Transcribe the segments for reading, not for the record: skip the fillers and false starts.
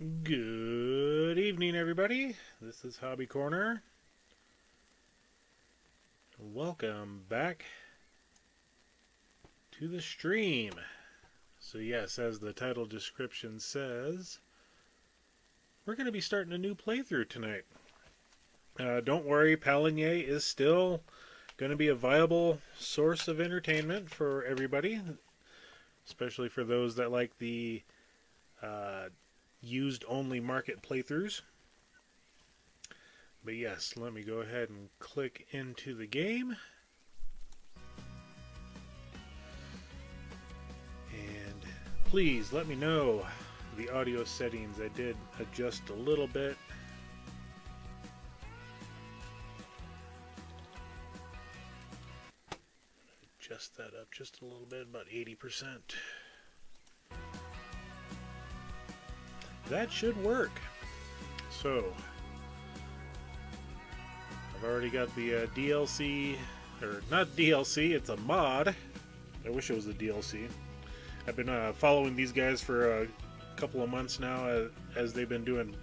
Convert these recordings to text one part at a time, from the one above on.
Good evening, everybody. This is Hobby Corner. Welcome back to the stream. So, yes, as the title description says, we're going to be starting a new playthrough tonight. Don't worry, Palinier is still going to be a viable source of entertainment for everybody, especially for those that like the used only market playthroughs. But yes, let me go ahead and click into the game. And please let me know the audio settings. I did adjust a little bit. Adjust that up just a little bit, about 80%. That should work. So, I've already got the DLC, or not DLC, it's a mod. I wish it was a DLC. I've been following these guys for a couple of months now as they've been doing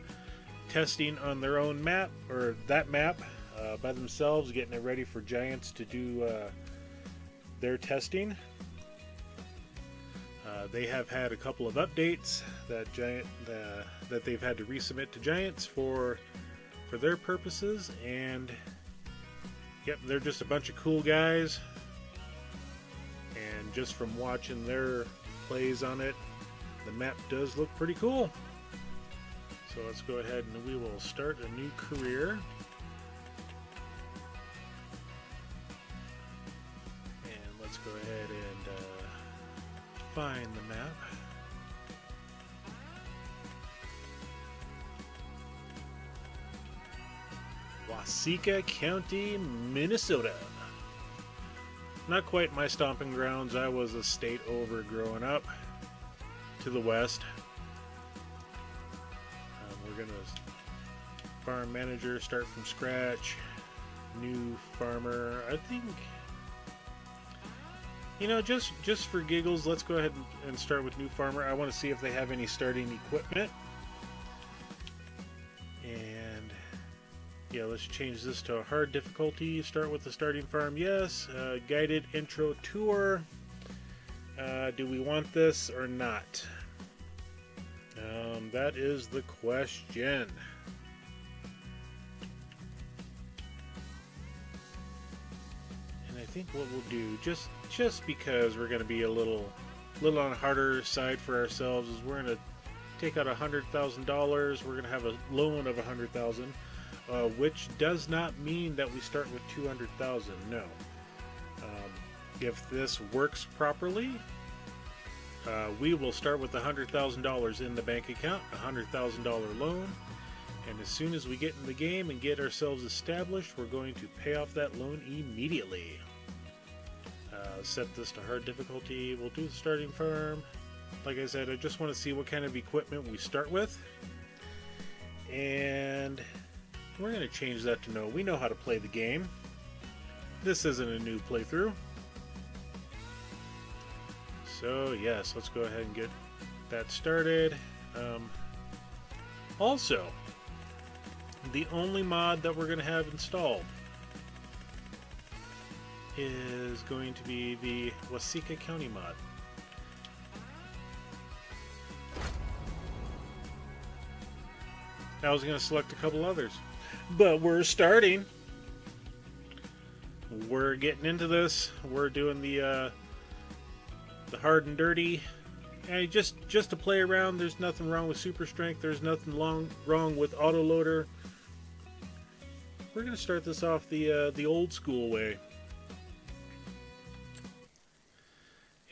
testing on their own map, or that map, by themselves, getting it ready for Giants to do their testing. They have had a couple of updates that that they've had to resubmit to Giants for their purposes, and yep, they're just a bunch of cool guys. And just from watching their plays on it, the map does look pretty cool. So let's go ahead and we will start a new career. And let's go ahead and find the map. Waseca County, Minnesota. Not quite my stomping grounds. I was a state over growing up to the west. We're going to farm manager, start from scratch. New farmer. I think, you know, just for giggles, let's go ahead and start with new farmer. I want to see if they have any starting equipment. And yeah, let's change this to a hard difficulty. Start with the starting farm, yes. Guided intro tour. Do we want this or not? That is the question. And I think what we'll do, just because we're going to be a little on the harder side for ourselves, is we're going to take out $100,000. We're going to have a loan of $100,000. Which does not mean that we start with 200,000. No. If this works properly, we will start with $100,000 in the bank account, a $100,000 loan, and as soon as we get in the game and get ourselves established, we're going to pay off that loan immediately. Set this to hard difficulty. We'll do the starting farm. Like I said, I just want to see what kind of equipment we start with, and we're going to change that to no. We know how to play the game. This isn't a new playthrough. So yes, let's go ahead and get that started. Also, the only mod that we're going to have installed is going to be the Waseca County mod. I was going to select a couple others, but we're starting. We're getting into this. We're doing the hard and dirty. And just to play around. There's nothing wrong with super strength. There's nothing wrong with autoloader. We're going to start this off the old school way.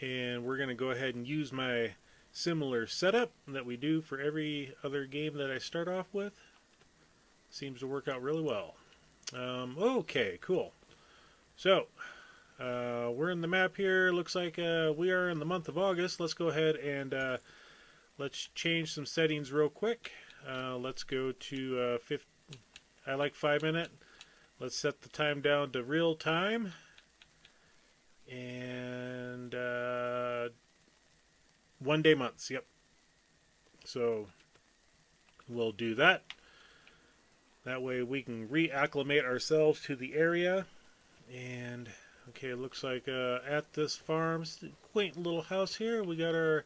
And we're going to go ahead and use my similar setup that we do for every other game that I start off with. Seems to work out really well. Okay, cool. So, we're in the map here. Looks like we are in the month of August. Let's go ahead and let's change some settings real quick. Let's go to I like 5 minute. Let's set the time down to real time. And 1 day months, yep. So we'll do that. That way we can reacclimate ourselves to the area. And okay, it looks like at this farm, quaint little house here, we got our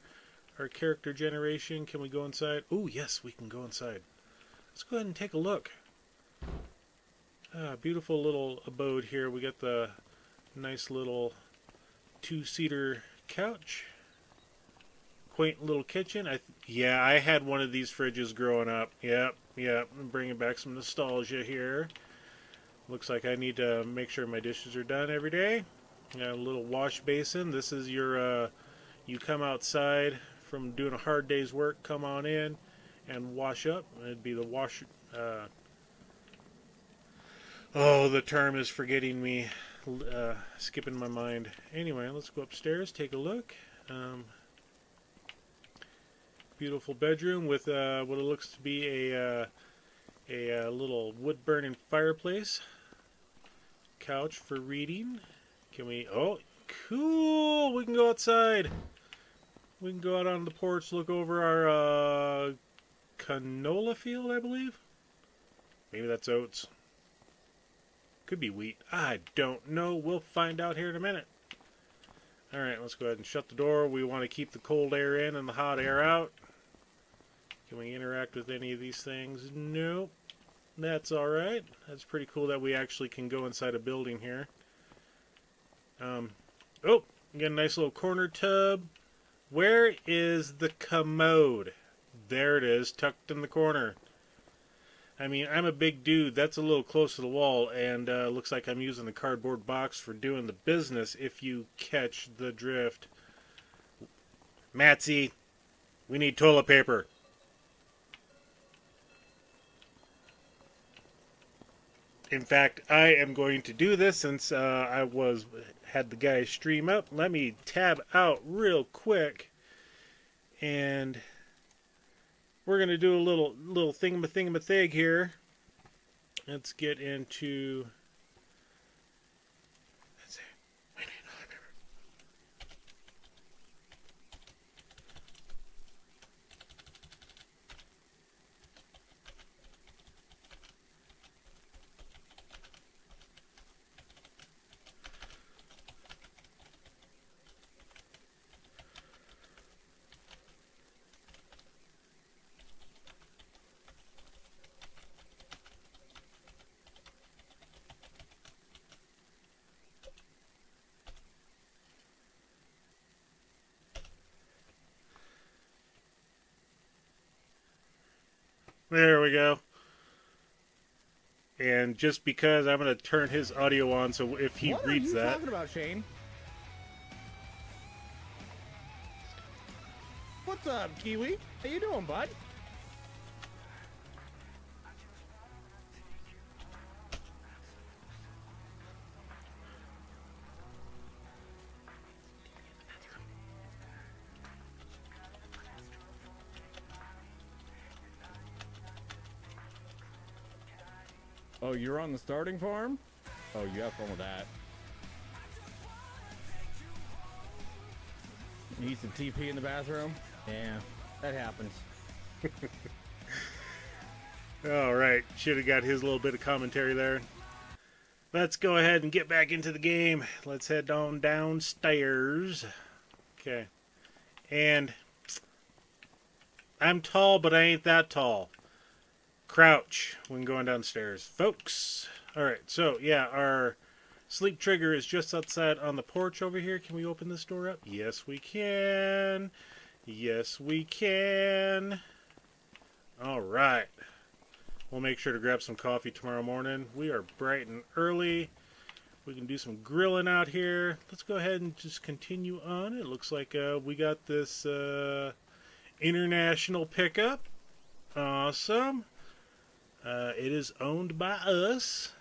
character generation. Can we go inside? Oh yes, we can go inside. Let's go ahead and take a look. Beautiful little abode here. We got the nice little two-seater couch. Quaint little kitchen. Yeah, I had one of these fridges growing up. Yep. I'm bringing back some nostalgia here. Looks like I need to make sure my dishes are done every day. Got a little wash basin. This is your, you come outside from doing a hard day's work, come on in and wash up. It'd be the wash, oh, the term is forgetting me, skipping my mind. Anyway, let's go upstairs, take a look. Beautiful bedroom with what it looks to be a little wood-burning fireplace. Couch for reading. Can we... Oh, cool! We can go outside. We can go out on the porch, look over our canola field, I believe. Maybe that's oats. Could be wheat. I don't know. We'll find out here in a minute. Alright, let's go ahead and shut the door. We want to keep the cold air in and the hot air out. Can we interact with any of these things? Nope. That's alright. That's pretty cool that we actually can go inside a building here. Oh, we got a nice little corner tub. Where is the commode? There it is, tucked in the corner. I mean, I'm a big dude. That's a little close to the wall, and looks like I'm using the cardboard box for doing the business, if you catch the drift. Matsy, we need toilet paper. In fact, I am going to do this since I had the guy stream up. Let me tab out real quick, and we're going to do a little thingamathingamathin here. Let's get into... Let's see. We need toilet paper. There we go. And just because I'm going to turn his audio on, so if he reads that... What are you talking about, Shane? What's up, Kiwi? How you doing, bud? Oh, you're on the starting farm? Oh, you have fun with that. Need some TP in the bathroom? Yeah, that happens. All right, should have got his little bit of commentary there. Let's go ahead and get back into the game. Let's head on downstairs. Okay. And I'm tall, but I ain't that tall. Crouch when going downstairs, folks. Alright, so yeah, our sleep trigger is just outside on the porch over here. Can we open this door up? Yes, we can. Yes, we can. Alright. We'll make sure to grab some coffee tomorrow morning. We are bright and early. We can do some grilling out here. Let's go ahead and just continue on. It looks like we got this international pickup. Awesome. It is owned by us.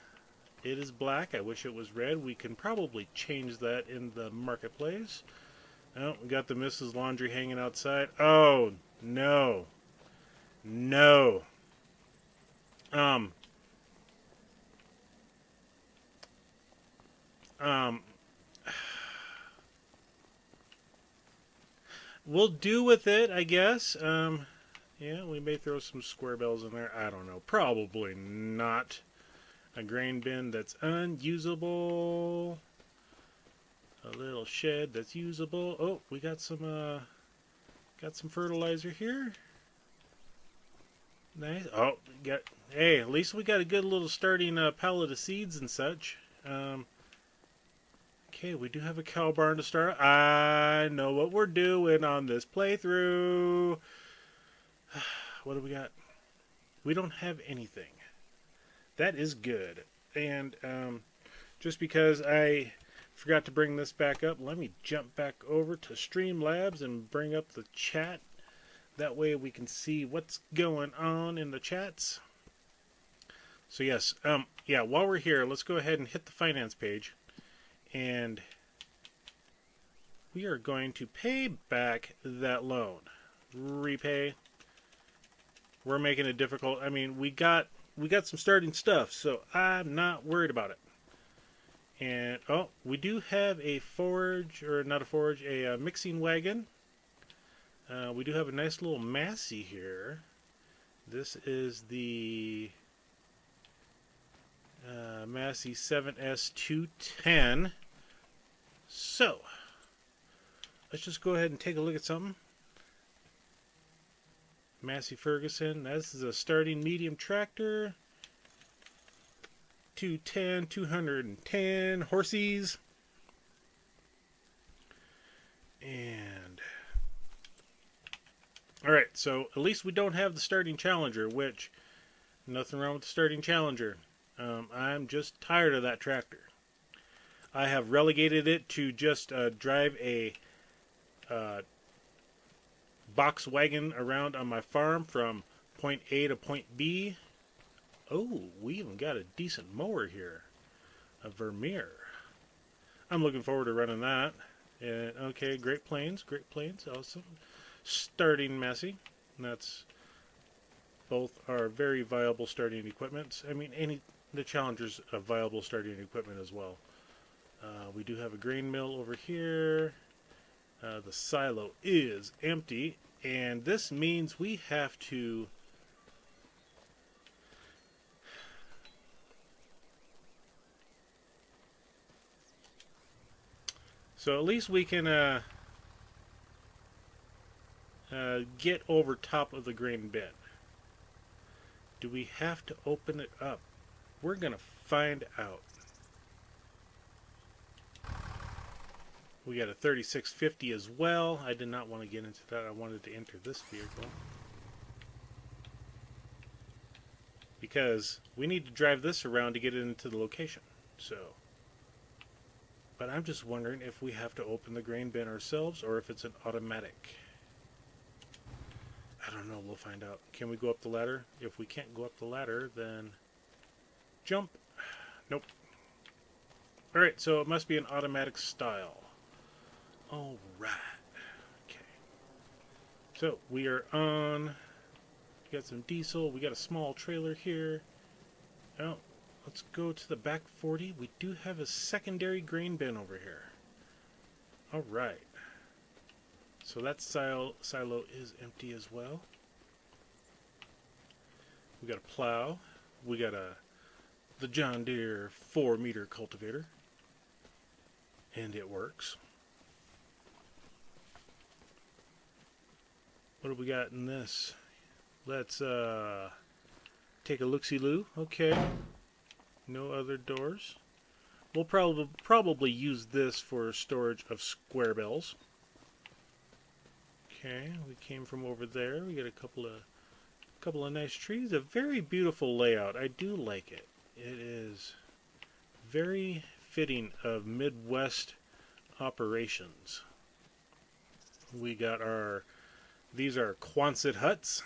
It is black. I wish it was red. We can probably change that in the marketplace. Oh, we got the Mrs. Laundry hanging outside. Oh, no. No. We'll do with it, I guess. Yeah, we may throw some square bells in there. I don't know. Probably not. A grain bin that's unusable. A little shed that's usable. Oh, we got some fertilizer here. Nice. Oh, hey, at least we got a good little starting pallet of seeds and such. Okay, we do have a cow barn to start. I know what we're doing on this playthrough. What do we got? We don't have anything. That is good. And just because I forgot to bring this back up, let me jump back over to Streamlabs and bring up the chat. That way we can see what's going on in the chats. So yes, yeah, while we're here, let's go ahead and hit the finance page. And we are going to pay back that loan. Repay. We're making it difficult. I mean, we got some starting stuff, so I'm not worried about it. And oh, we do have a forge, or not a forge, a mixing wagon. We do have a nice little Massey here. This is the Massey 7S210. So, let's just go ahead and take a look at something. Massey Ferguson. This is a starting medium tractor. 210 horses. And alright, so at least we don't have the starting Challenger, which nothing wrong with the starting Challenger. I'm just tired of that tractor. I have relegated it to just drive a box wagon around on my farm from point A to point B. Oh, we even got a decent mower here. A Vermeer. I'm looking forward to running that. And okay, Great Plains, awesome. Starting Massey. That's both are very viable starting equipments. I mean, the Challenger's a viable starting equipment as well. We do have a grain mill over here. The silo is empty, and this means we have to so at least we can get over top of the grain bin. Do we have to open it up? We're gonna find out. We got a 3650 as well. I did not want to get into that. I wanted to enter this vehicle. Because we need to drive this around to get it into the location. So, but I'm just wondering if we have to open the grain bin ourselves or if it's an automatic. I don't know. We'll find out. Can we go up the ladder? If we can't go up the ladder, then jump. Nope. Alright, so it must be an automatic style. All right. Okay. So we are on. We got some diesel. We got a small trailer here. Oh, let's go to the back 40. We do have a secondary grain bin over here. All right. So that silo is empty as well. We got a plow. We got the John Deere 4-meter cultivator, and it works. What do we got in this? Let's take a look-see-loo. Okay. No other doors. We'll probably use this for storage of square bells. Okay, we came from over there. We got a couple of nice trees. A very beautiful layout. I do like it. It is very fitting of Midwest operations. We got these are Quonset huts.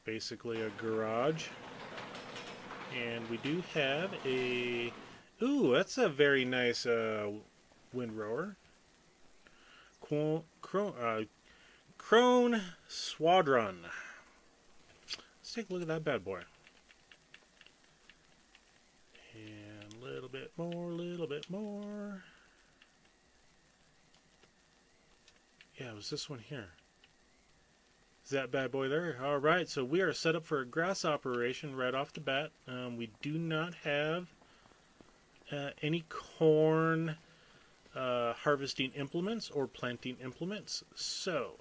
Basically a garage. And we do have ooh, that's a very nice windrower. Crone Squadron. Let's take a look at that bad boy. And a little bit more. Yeah, it was this one here. Is that bad boy there? All right, so we are set up for a grass operation right off the bat. We do not have any corn harvesting implements or planting implements. So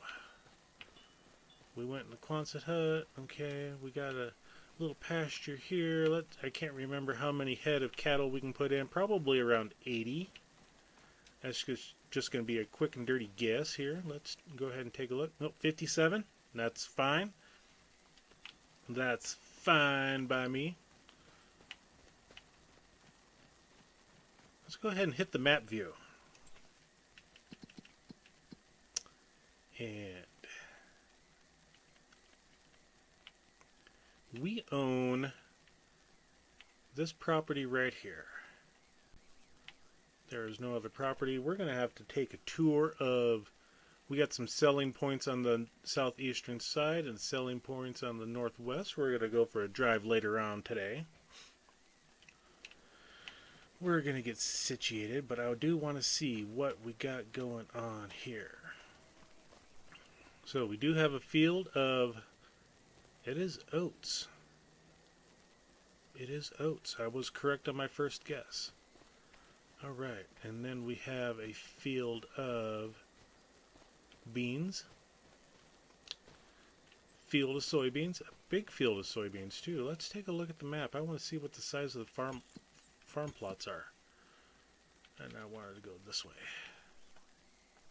we went in the Quonset hut. Okay, we got a little pasture here. I can't remember how many head of cattle we can put in. Probably around 80. That's just going to be a quick and dirty guess here. Let's go ahead and take a look. Nope, 57. That's fine. That's fine by me. Let's go ahead and hit the map view. And we own this property right here. There is no other property. We're going to have to take a tour of... We got some selling points on the southeastern side and selling points on the northwest. We're going to go for a drive later on today. We're going to get situated, but I do want to see what we got going on here. So we do have a field of... It is oats. It is oats. I was correct on my first guess. Alright, and then we have a field of beans. Field of soybeans. A big field of soybeans too. Let's take a look at the map. I want to see what the size of the farm plots are. And I wanted to go this way.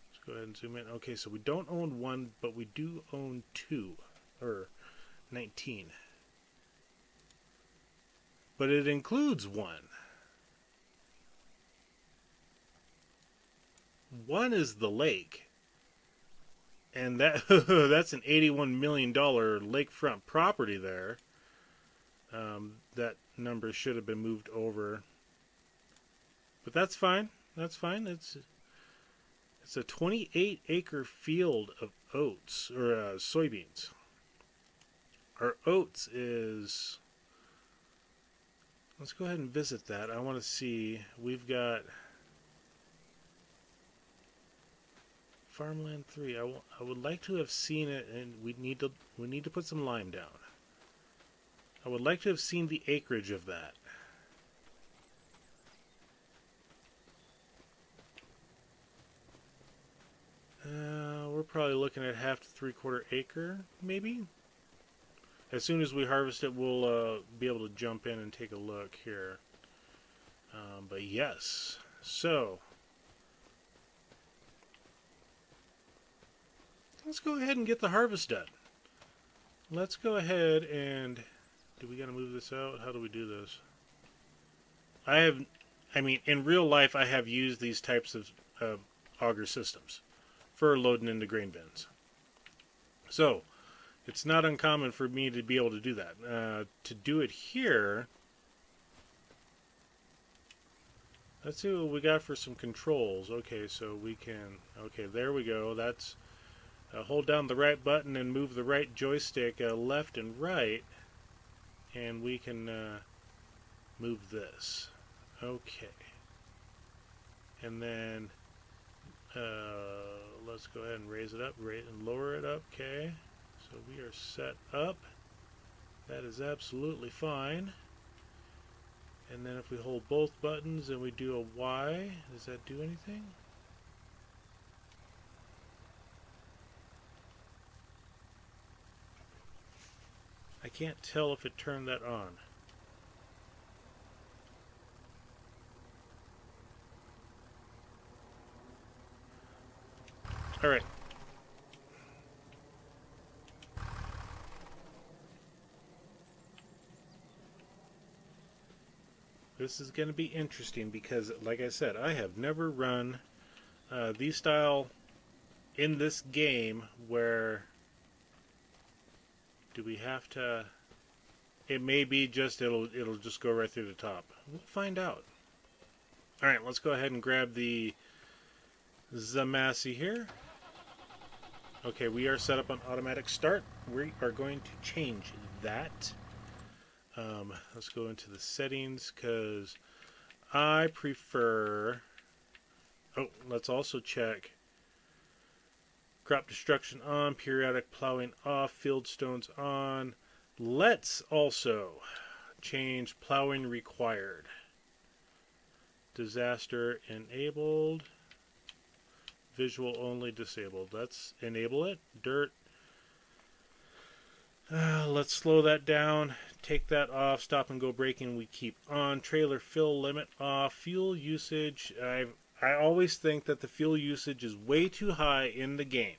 Let's go ahead and zoom in. Okay, so we don't own one, but we do own 2. Or 19. But it includes 1. 1 is the lake. And that that's an $81 million lakefront property there. That number should have been moved over. But that's fine. That's fine. It's a 28-acre field of oats, or soybeans. Our oats is... Let's go ahead and visit that. I want to see... We've got... Farmland 3. I would like to have seen it, and we need to put some lime down. I would like to have seen the acreage of that. We're probably looking at half to 3/4 acre, maybe. As soon as we harvest it, we'll be able to jump in and take a look here. But yes, so let's go ahead and get the harvest done. Let's go ahead and... Do we got to move this out? How do we do this? I mean, in real life, I have used these types of auger systems for loading into grain bins. So, it's not uncommon for me to be able to do that. To do it here, let's see what we got for some controls. Okay, so we can... Okay, there we go. That's... hold down the right button and move the right joystick left and right, and we can move this. Okay. And then let's go ahead and raise it up, and lower it up. Okay. So we are set up. That is absolutely fine. And then if we hold both buttons and we do a Y, does that do anything? I can't tell if it turned that on. Alright. This is going to be interesting because, like I said, I have never run these style in this game where... Do we have to... It may be just, it'll just go right through the top. We'll find out. Alright, let's go ahead and grab the Zamassi here. Okay, we are set up on automatic start. We are going to change that. Let's go into the settings, because I prefer... Oh, let's also check Crop destruction on, periodic plowing off, field stones on. Let's also change plowing required. Disaster enabled. Visual only disabled. Let's enable it. Dirt. Let's slow that down. Take that off. Stop and go braking we keep on. Trailer fill limit off. Fuel usage. I always think that the fuel usage is way too high in the game.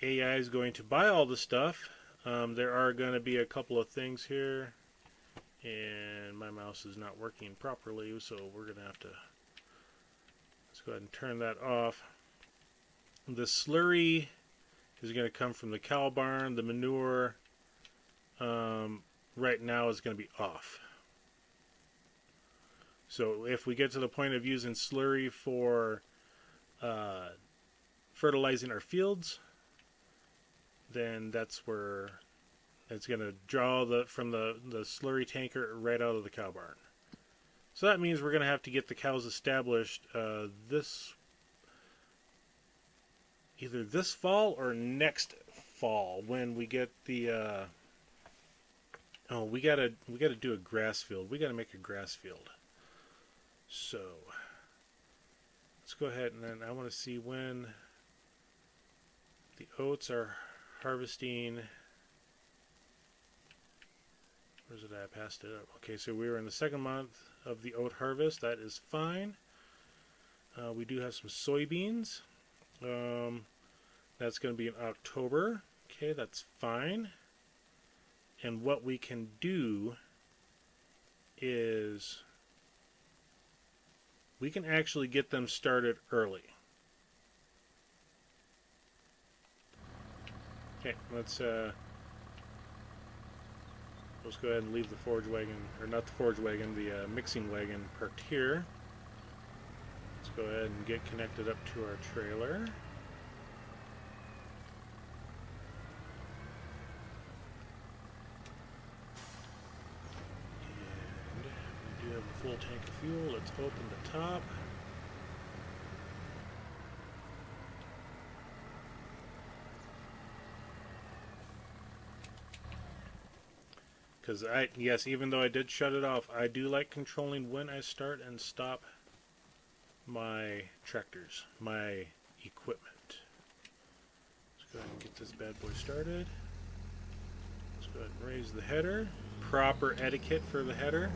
AI is going to buy all the stuff. There are going to be a couple of things here. And my mouse is not working properly, so we're going to have to... Let's go ahead and turn that off. The slurry is going to come from the cow barn. The manure right now is going to be off. So if we get to the point of using slurry for fertilizing our fields, then that's where it's going to draw from the slurry tanker right out of the cow barn. So that means we're going to have to get the cows established either this fall or next fall when we get the we gotta do a grass field. We gotta make a grass field. So let's go ahead and then I want to see when the oats are harvesting. Where's it at? I passed it up. Okay, so we were in the second month of the oat harvest. That is fine. We do have some soybeans. That's going to be in October. Okay, that's fine. And what we can do is we can actually get them started early. Okay, let's go ahead and leave the forage wagon, or not the forage wagon, the mixing wagon parked here. Let's go ahead and get connected up to our trailer. And we do have a full tank of fuel. Let's open the top. Because yes, even though I did shut it off, I do like controlling when I start and stop my tractors, my equipment. Let's go ahead and get this bad boy started. Let's go ahead and raise the header. Proper etiquette for the header,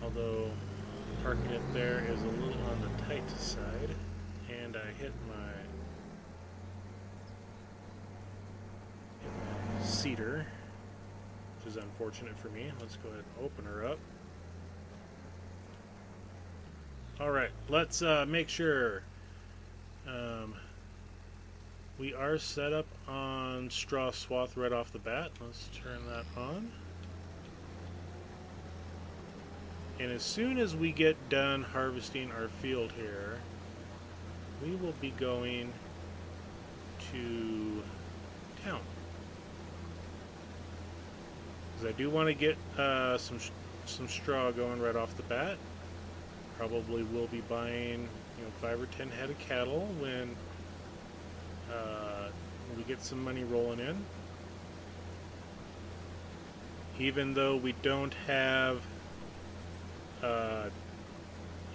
although parking it there is a little on the tight side. And I hit my seeder, which is unfortunate for me. Let's go ahead and open her up. Alright, let's make sure we are set up on straw swath right off the bat. Let's turn that on. And as soon as we get done harvesting our field here, we will be going to town. Because I do want to get some straw going right off the bat. Probably will be buying 5 or 10 head of cattle when we get some money rolling in. Even though we don't have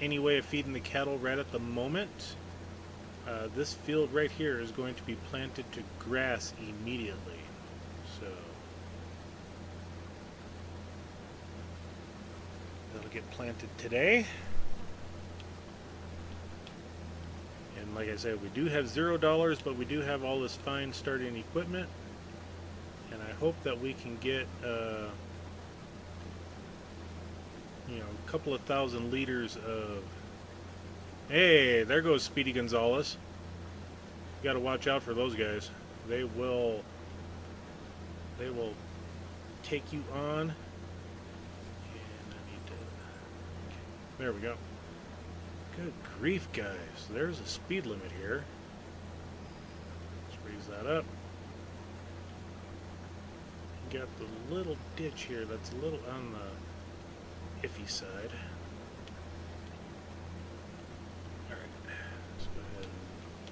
any way of feeding the cattle right at the moment, this field right here is going to be planted to grass immediately. So that'll get planted today. And like I said, we do have $0, but we do have all this fine starting equipment. And I hope that we can get a couple of thousand liters of... Hey, there goes Speedy Gonzalez. You gotta watch out for those guys. They will take you on. And I need to... Okay, there we go. Good grief, guys. There's a speed limit here. Let's raise that up. You got the little ditch here that's a little on the iffy side.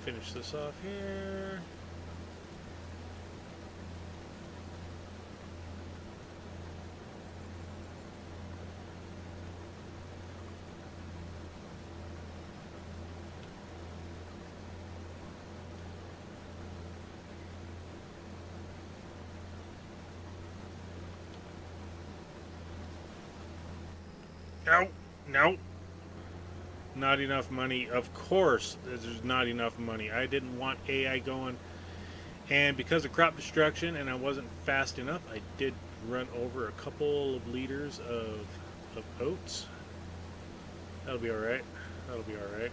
finish this off here. No, no. Not enough money. Of course, there's not enough money. I didn't want AI going. And because of crop destruction and I wasn't fast enough, I did run over a couple of liters of oats. That'll be alright. That'll be alright.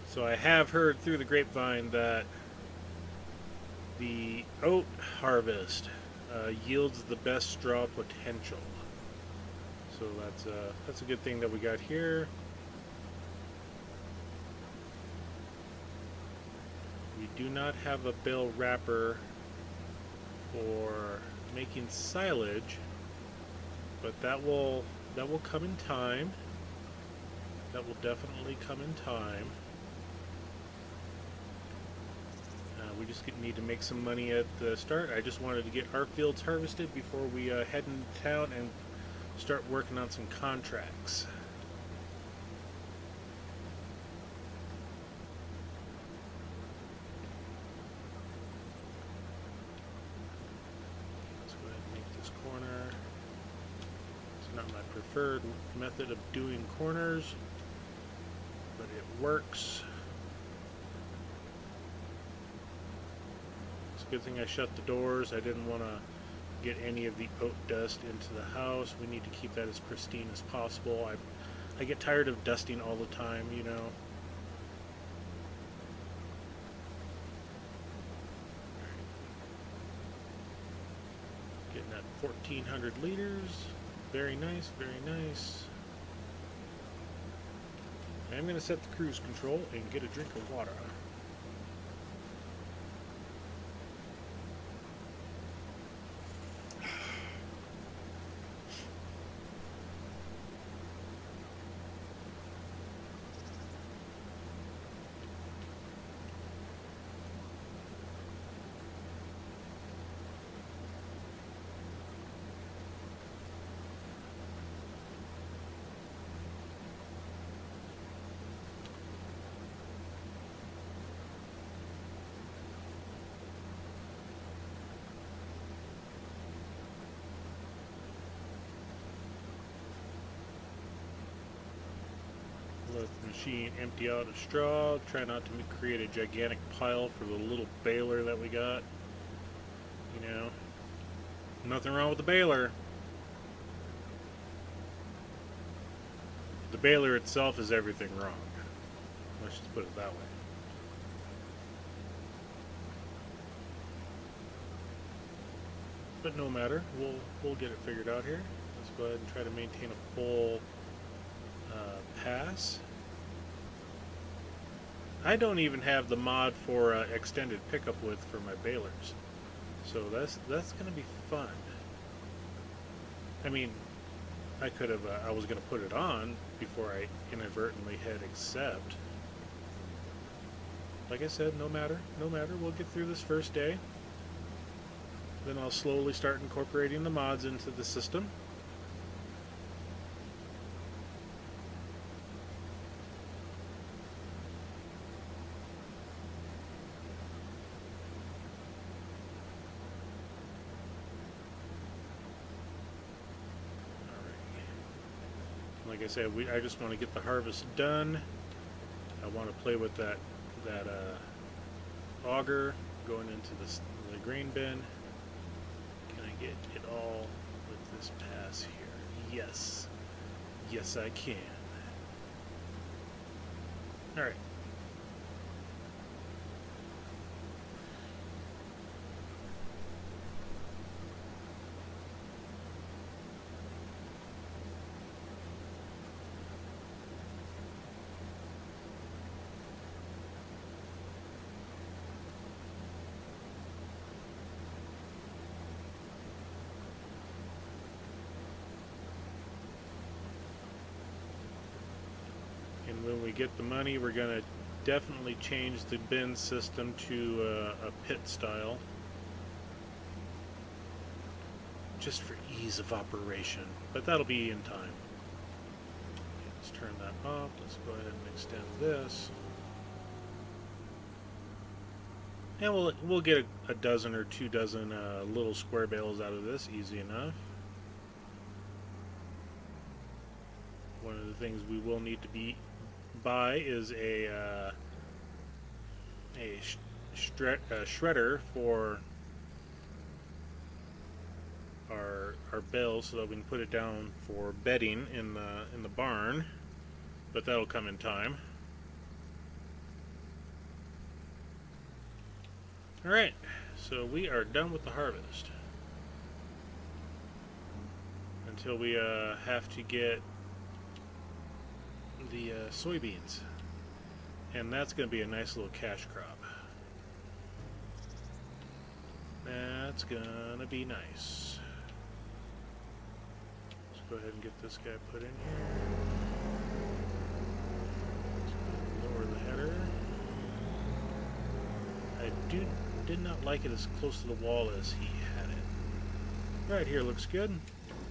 So I have heard through the grapevine that the oat harvest yields the best straw potential. So that's a good thing that we got here. We do not have a bale wrapper for making silage, but that will come in time. That will definitely come in time. We just need to make some money at the start. I just wanted to get our fields harvested before we head into town and start working on some contracts. Let's go ahead and make this corner. It's not my preferred method of doing corners, but it works. Good thing I shut the doors. I didn't want to get any of the oat dust into the house. We need to keep that as pristine as possible. I get tired of dusting all the time, you know. Getting that 1,400 liters. Very nice, very nice. I'm going to set the cruise control and get a drink of water. Let the machine empty out of straw. Try not to create a gigantic pile for the little baler that we got. You know, nothing wrong with the baler. The baler itself is everything wrong. Let's just put it that way. But no matter, we'll get it figured out here. Let's go ahead and try to maintain a full pass. I don't even have the mod for extended pickup width for my balers, so that's gonna be fun. I mean, I could have. I was gonna put it on before I inadvertently hit accept. Like I said, no matter. We'll get through this first day. Then I'll slowly start incorporating the mods into the system. Like I said, I just want to get the harvest done. I want to play with that auger going into the grain bin. Can I get it all with this pass here? Yes. Yes, I can. All right. And when we get the money, we're going to definitely change the bin system to a pit style. Just for ease of operation. But that'll be in time. Let's turn that off. Let's go ahead and extend this. And we'll get a dozen or 2 dozen little square bales out of this, easy enough. One of the things we will need to buy is a shredder for our bales, so that we can put it down for bedding in the barn. But that'll come in time. Alright, so we are done with the harvest. Until we have to get the soybeans. And that's going to be a nice little cash crop. That's going to be nice. Let's go ahead and get this guy put in here. Lower the header. I did not like it as close to the wall as he had it. Right here looks good.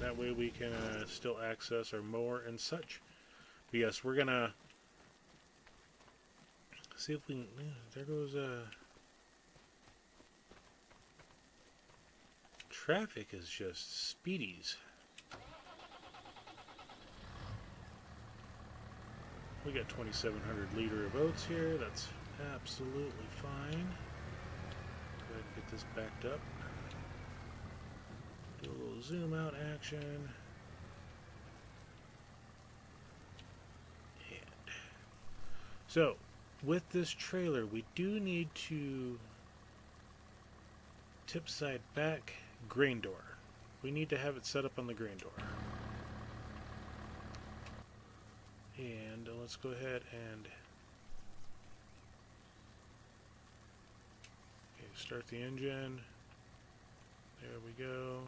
That way we can still access our mower and such. But yes, we're gonna see if we can. There goes traffic is just speedies. We got 2,700 liter of oats here. That's absolutely fine. Go ahead and get this backed up. Do a little zoom out action. And so, with this trailer, we do need to tip side back grain door. We need to have it set up on the grain door. And let's go ahead and start the engine. There we go.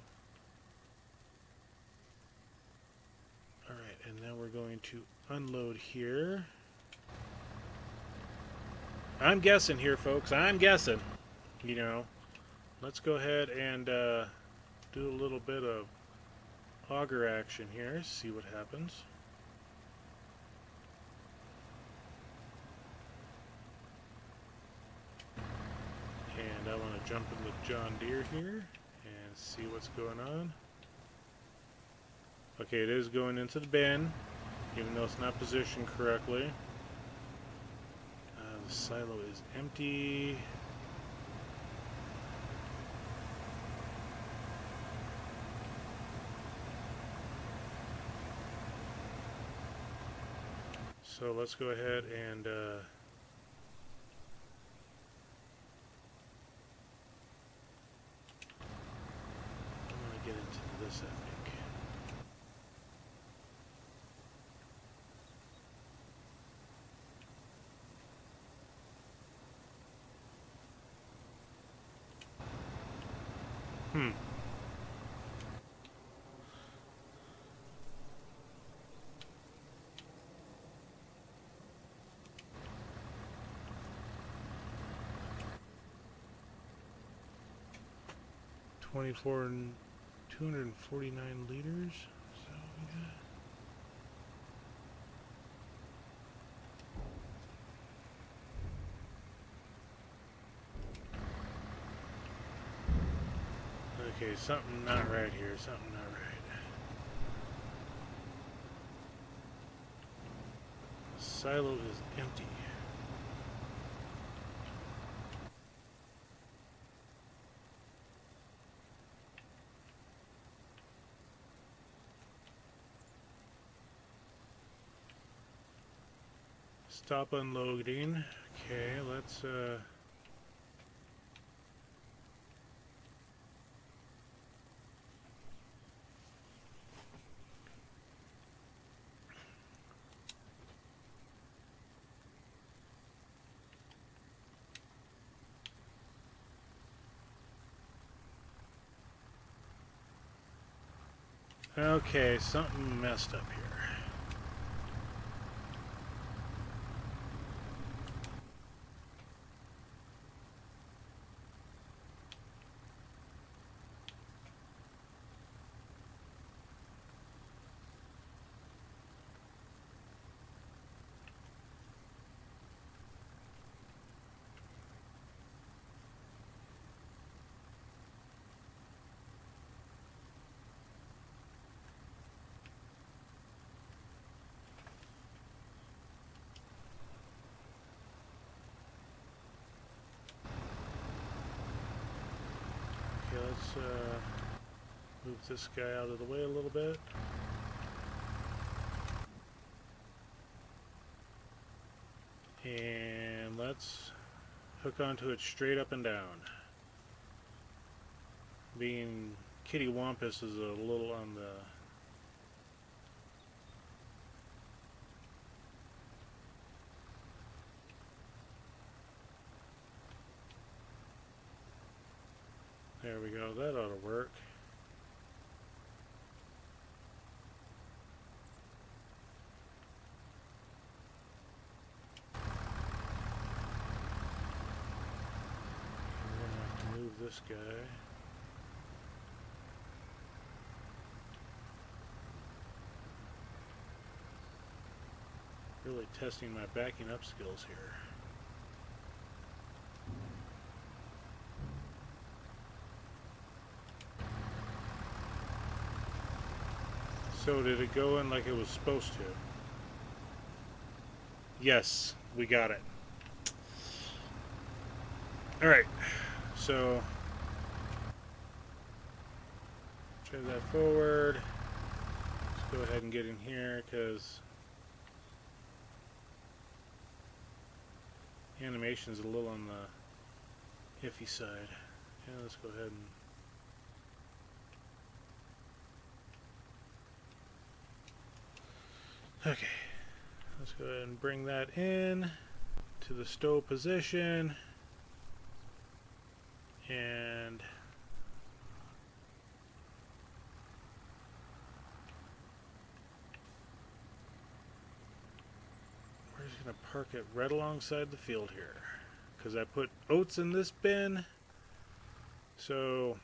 Alright, and now we're going to unload here. I'm guessing here, folks. I'm guessing. You know, let's go ahead and do a little bit of auger action here. See what happens. And I want to jump in the John Deere here and see what's going on. Okay, it is going into the bin, even though it's not positioned correctly. The silo is empty. So let's go ahead and I'm going to get into this, I think. Hmm. And 249 liters. So yeah. Okay, something not right here. Something not right. The silo is empty. Stop unloading. Okay, let's okay, something messed up here. let's move this guy out of the way a little bit. And let's hook onto it straight up and down. Being Kitty Wampus is a little on the there we go, that ought to work. We're gonna have to move this guy. Really testing my backing up skills here. So did it go in like it was supposed to? Yes, we got it. Alright, so drive that forward. Let's go ahead and get in here because animation's a little on the iffy side. Yeah, let's go ahead and okay, let's go ahead and bring that in to the stow position, and we're just going to park it right alongside the field here because I put oats in this bin, so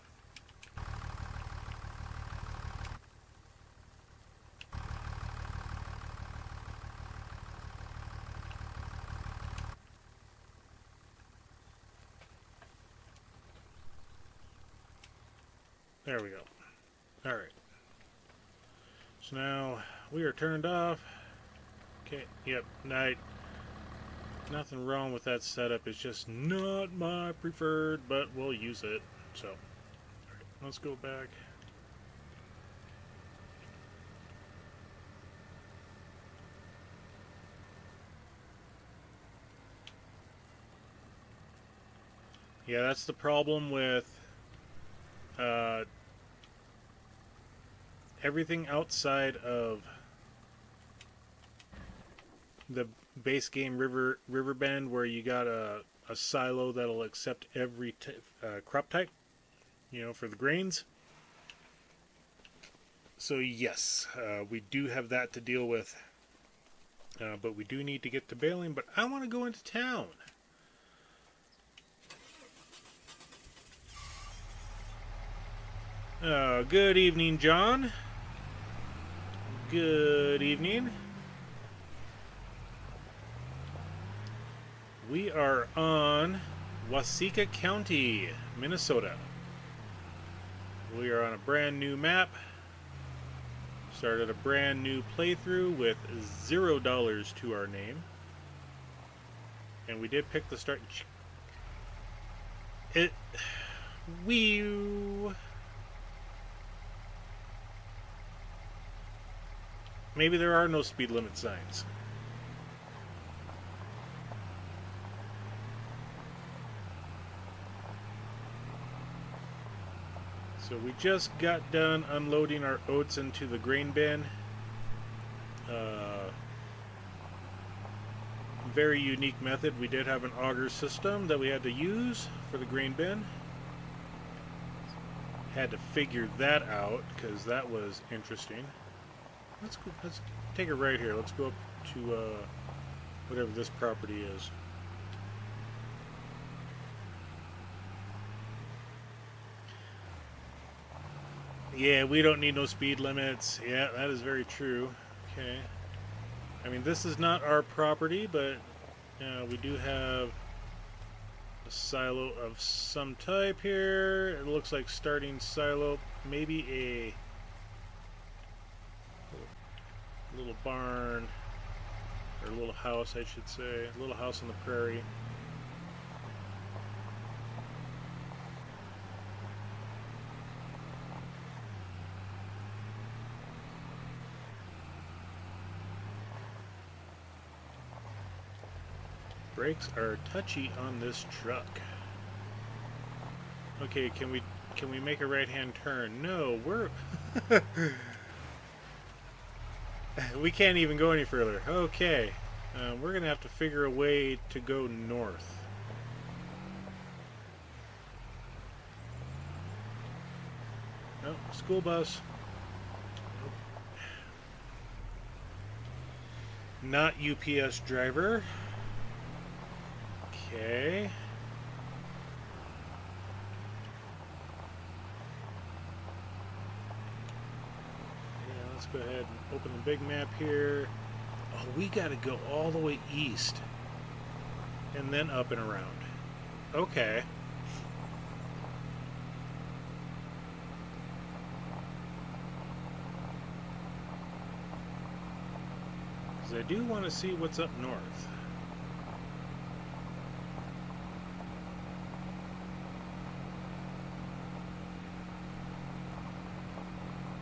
there we go. Alright. So now we are turned off. Okay, yep, nothing wrong with that setup. It's just not my preferred, but we'll use it. So, alright, let's go back. Yeah, that's the problem with everything outside of the base game Riverbend, where you got a silo that'll accept every crop type, you know, for the grains. So yes, we do have that to deal with, but we do need to get to baling. But I want to go into town. Good evening, John. Good evening. We are on Waseca County, Minnesota. We are on a brand new map. Started a brand new playthrough with $0 to our name. And we did pick the start. Maybe there are no speed limit signs. So we just got done unloading our oats into the grain bin. Very unique method. We did have an auger system that we had to use for the grain bin. Had to figure that out because that was interesting. Let's take it right here. Let's go up to whatever this property is. Yeah, we don't need no speed limits. Yeah, that is very true. Okay. I mean, this is not our property, but we do have a silo of some type here. It looks like starting silo, maybe a little barn, or a little house, I should say. A little house on the prairie. Brakes are touchy on this truck. Okay, can we make a right-hand turn? No, we're we can't even go any further. Okay, we're gonna have to figure a way to go north. Oh, school bus. Not UPS driver. Okay. Yeah, let's go ahead and open the big map here. Oh, we gotta go all the way east. And then up and around. Okay. Because I do want to see what's up north.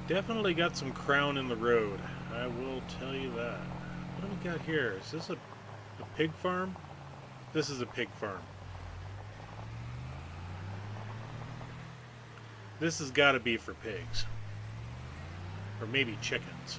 Definitely got some crown in the road. I will tell you that. What do we got here? Is this a pig farm? This is a pig farm. This has got to be for pigs. Or maybe chickens.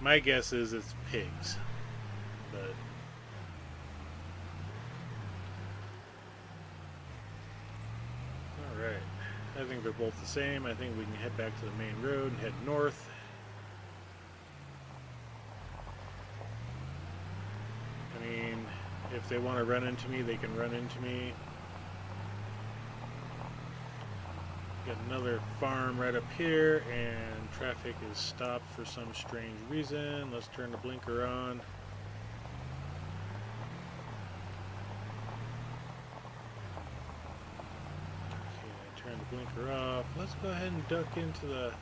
My guess is it's pigs, but all right. I think they're both the same. I think we can head back to the main road and head north. I mean, if they want to run into me, they can run into me. Got another farm right up here, and traffic is stopped for some strange reason. Let's turn the blinker on. Okay, turn the blinker off. Let's go ahead and duck into the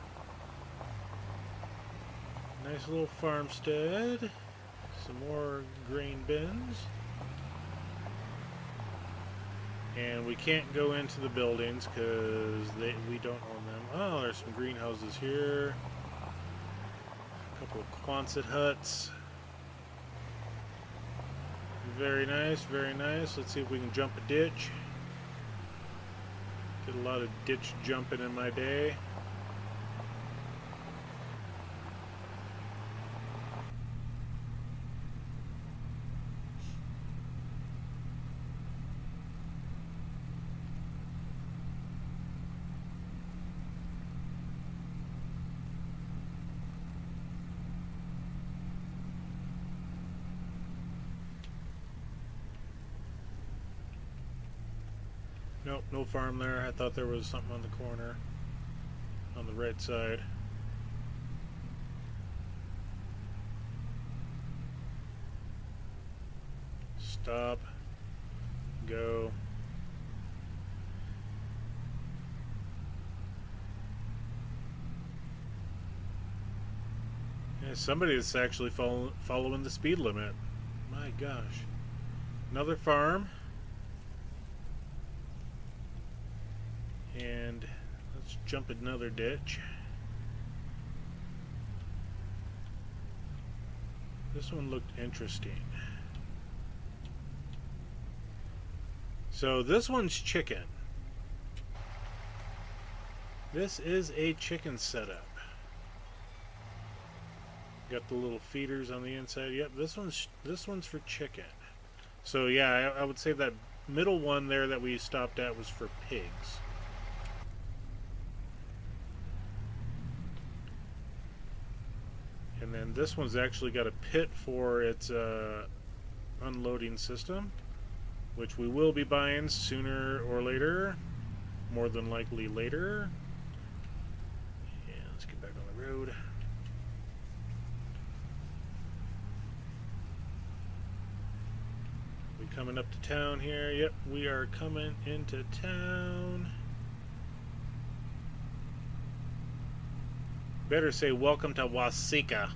nice little farmstead. Some more grain bins. And we can't go into the buildings because we don't own them. Oh, there's some greenhouses here. A couple of Quonset huts. Very nice, very nice. Let's see if we can jump a ditch. Did a lot of ditch jumping in my day. Nope, no farm there. I thought there was something on the corner. On the right side. Stop. Go. Yeah, somebody is actually following the speed limit. My gosh. Another farm. And let's jump another ditch. This one looked interesting. So this one's chicken. This is a chicken setup. Got the little feeders on the inside. Yep, this one's for chicken. So yeah, I would say that middle one there that we stopped at was for pigs. And then this one's actually got a pit for its unloading system, which we will be buying sooner or later. More than likely later. Yeah, let's get back on the road. We coming up to town here. Yep, we are coming into town. Better say welcome to Waseca.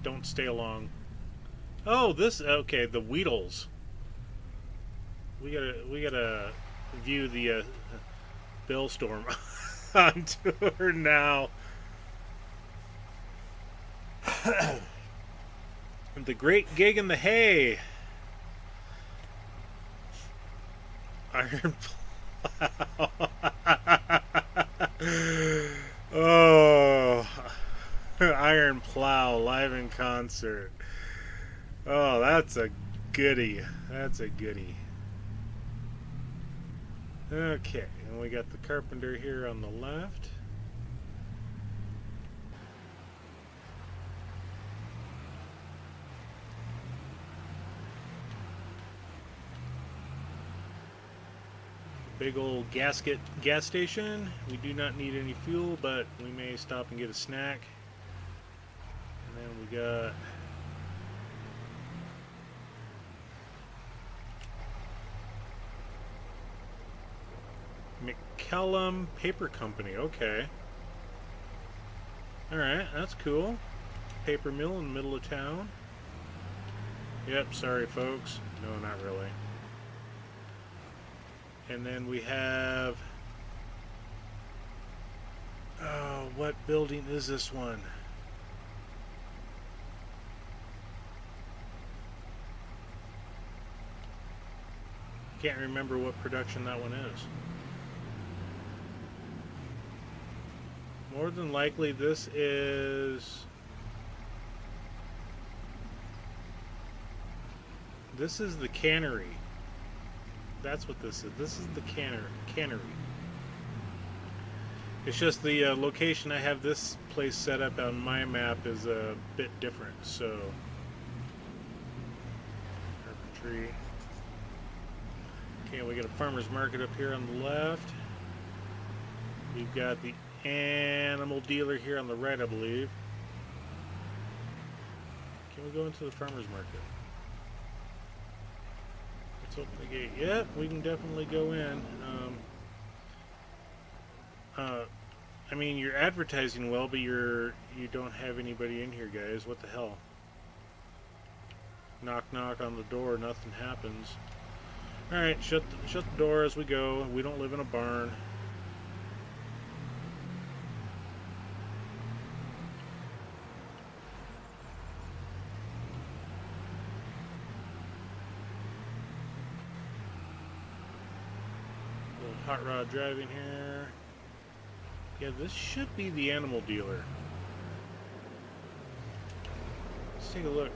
Don't stay long. Oh, this okay. The Weedles. We gotta view the Billstorm on tour now. The Great Gig in the Hay. Iron Plow. Oh, Iron Plow live in concert. Oh, that's a goodie. That's a goodie. Okay, and we got the Carpenter here on the left. Big old gas station. We do not need any fuel, but we may stop and get a snack. And then we got McCallum Paper Company. Okay. Alright, that's cool. Paper mill in the middle of town. Yep, sorry folks. No, not really. And then we have... Oh, what building is this one? Can't remember what production that one is. More than likely this is... This is the cannery. That's what this is. This is the cannery. It's just the location I have this place set up on my map is a bit different, so... Carpentry. Okay, we got a farmer's market up here on the left. We've got the animal dealer here on the right, I believe. Can we go into the farmer's market? Let's open the gate. Yep, we can definitely go in. I mean, you're advertising well, but you don't have anybody in here, guys. What the hell? Knock, knock on the door. Nothing happens. All right, shut the door as we go. We don't live in a barn. Hot rod driving here. Yeah, this should be the animal dealer. Let's take a look.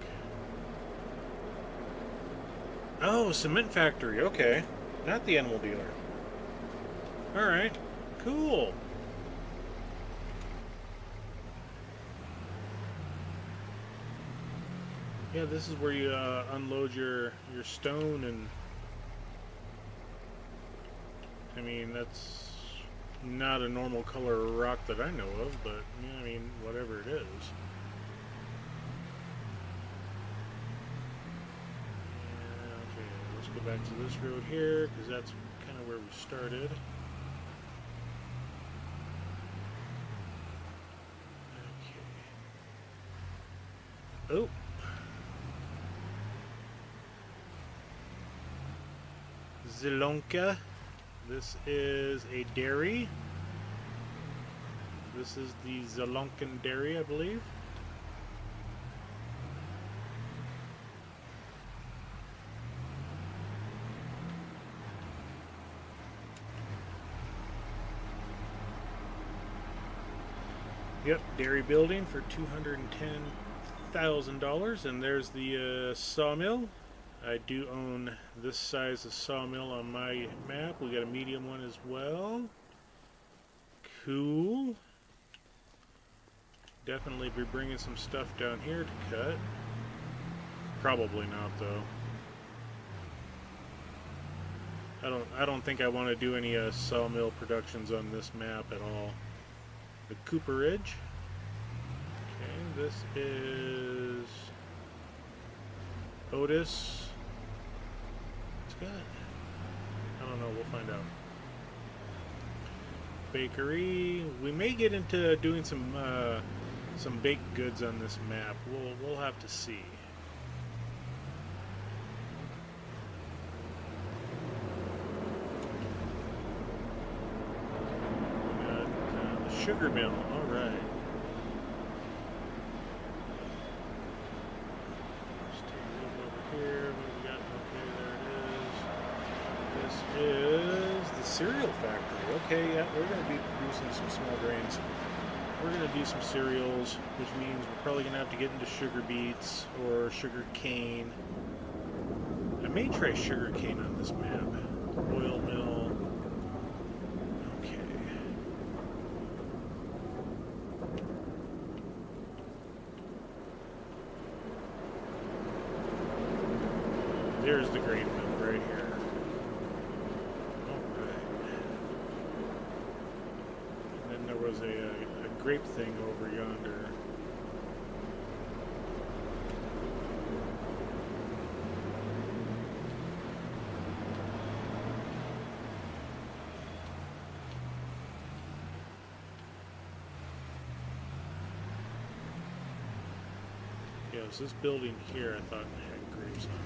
Oh, cement factory. Okay. Not the animal dealer. Alright. Cool. Yeah, this is where you unload your stone and... I mean, that's not a normal color rock that I know of, but, yeah, I mean, whatever it is. Okay, let's go back to this road here, because that's kind of where we started. Okay. Oh! Zelonka. This is a dairy. This is the Zelonkan dairy, I believe. Yep, dairy building for $210,000, and there's the sawmill. I do own this size of sawmill on my map. We got a medium one as well. Cool. Definitely be bringing some stuff down here to cut. Probably not, though. I don't think I want to do any sawmill productions on this map at all. The Cooperage. Okay, this is Otis. Good. I don't know. We'll find out. Bakery. We may get into doing some baked goods on this map. We'll have to see. sugar mill. All right. Let's take a look over here. What do we got? Okay, there it is. This is the cereal factory. Okay, yeah, we're going to be producing some small grains. We're going to do some cereals, which means we're probably going to have to get into sugar beets or sugar cane. I may try sugar cane on this map. Oil mill. Okay. There's the grain mill right here. There was a grape thing over yonder. Yeah, it was this building here I thought had grapes on it.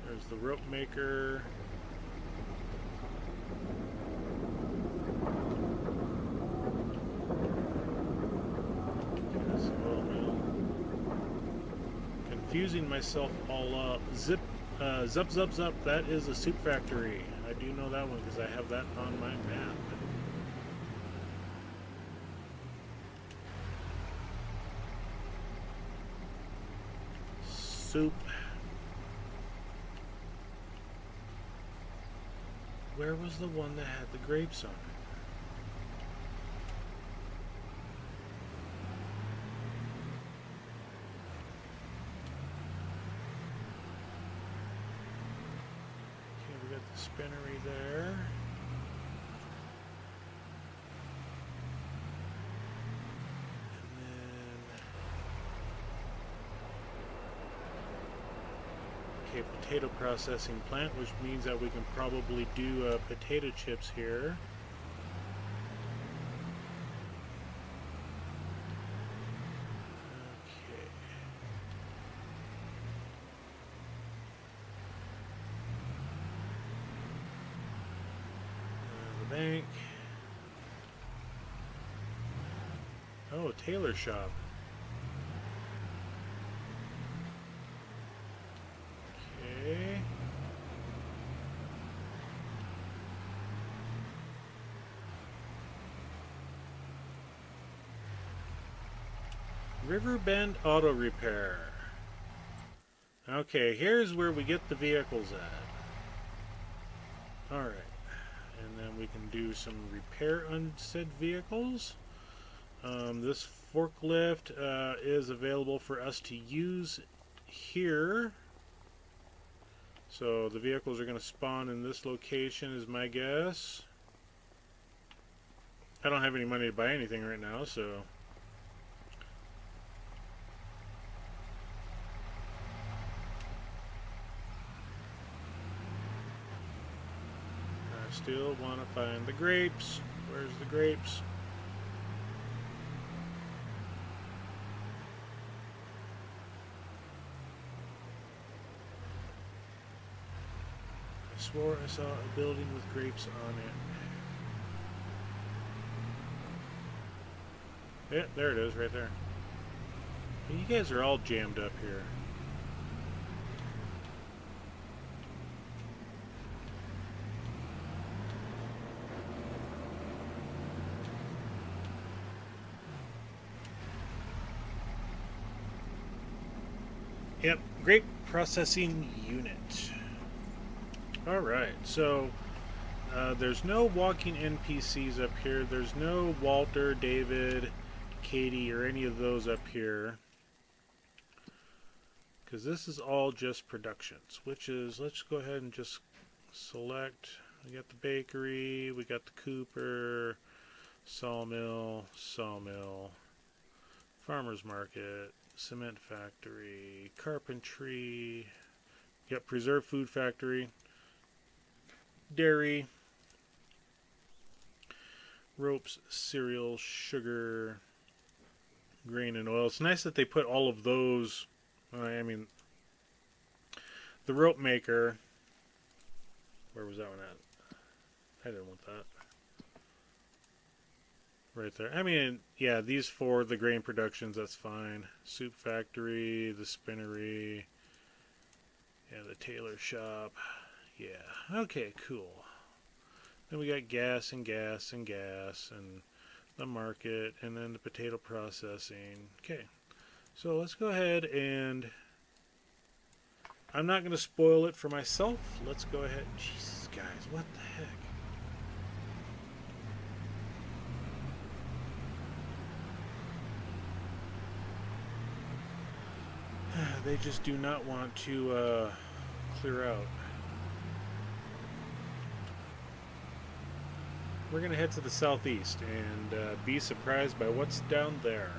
There's the rope maker. There's the oil mill. Confusing myself all up. Zup, zup, zup. That is a soup factory. I do know that one because I have that on my map. Soup. Where was the one that had the grapes on it? Okay, we got the spinnery there. And then... Okay, potato processing plant, which means that we can probably do potato chips here. Okay. The bank. Oh, a tailor shop. Okay. Riverbend Auto Repair. Okay, here's where we get the vehicles at. Alright. And then we can do some repair on said vehicles. This forklift is available for us to use here. So the vehicles are going to spawn in this location is my guess. I don't have any money to buy anything right now, so... I still want to find the grapes. Where's the grapes? I swore I saw a building with grapes on it. Yeah, there it is, right there. You guys are all jammed up here. Yep, grape processing unit. Alright, so there's no walking NPCs up here. There's no Walter, David, Katie, or any of those up here. Because this is all just productions, which is, let's go ahead and just select. We got the bakery, we got the Cooper, sawmill, farmer's market, cement factory, carpentry, yep, preserved food factory, dairy, ropes, cereal, sugar, grain, and oil. It's nice that they put all of those. I mean, the rope maker Where was that one at? I didn't want that. Right there. I mean, yeah, these four, the grain productions, that's fine. Soup factory, the spinnery, yeah, the tailor shop. Yeah, okay, cool. Then we got gas and gas and gas and the market and then the potato processing. Okay, so let's go ahead and I'm not going to spoil it for myself. Let's go ahead. Jesus, guys, what the heck? They just do not want to clear out. We're going to head to the southeast and be surprised by what's down there.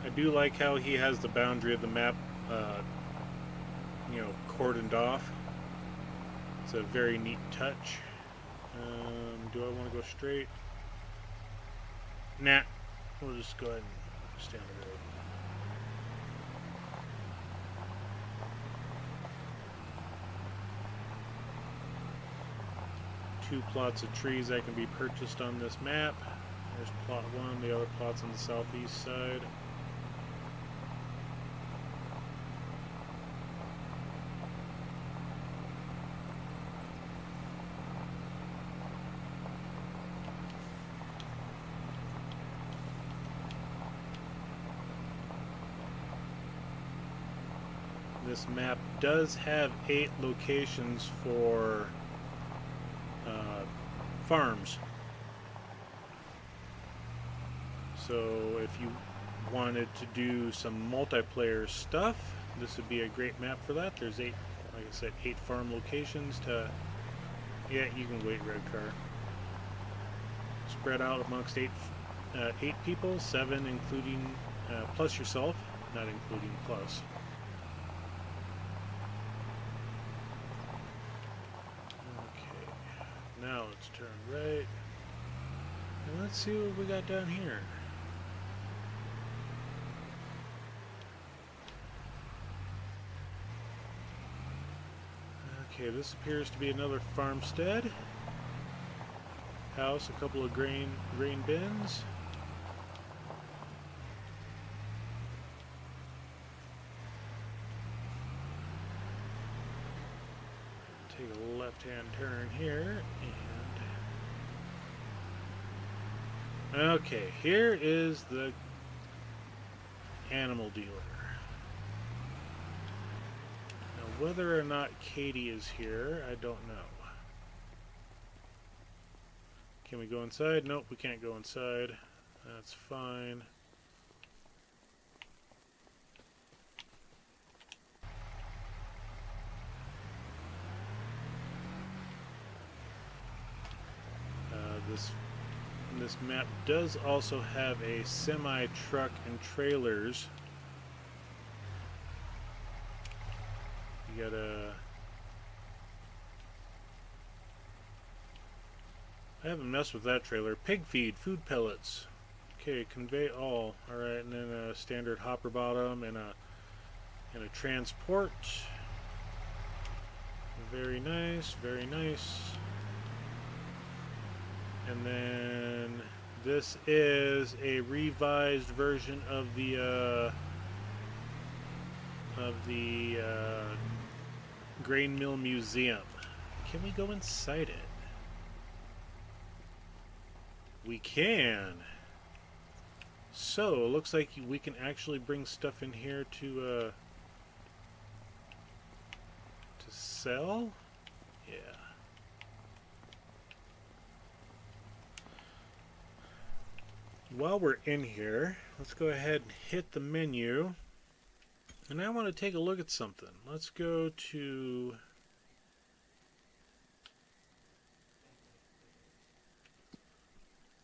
I do like how he has the boundary of the map, cordoned off. It's a very neat touch. Do I want to go straight? Nah. We'll just go ahead and stay on the road. Two plots of trees that can be purchased on this map. There's plot one, the other plot's on the southeast side. This map does have 8 locations for farms. So if you wanted to do some multiplayer stuff, this would be a great map for that. There's 8, like I said, 8 farm locations to... Yeah, you can wait, red car. Spread out amongst 8 people, 7 including plus yourself, not including plus. Now let's turn right. And let's see what we got down here. Okay, this appears to be another farmstead. House, a couple of grain bins. Take a left-hand turn here, and okay, here is the animal dealer. Now, whether or not Katie is here, I don't know. Can we go inside? Nope, we can't go inside. That's fine. This map does also have a semi-truck and trailers. You gotta... I haven't messed with that trailer. Pig feed, food pellets. Okay, convey all. Alright, and then a standard hopper bottom and a transport. Very nice, very nice. And then this is a revised version of the grain mill museum. Can we go inside it? We can. So it looks like we can actually bring stuff in here to sell. Yeah. While we're in here, let's go ahead and hit the menu. And I want to take a look at something. Let's go to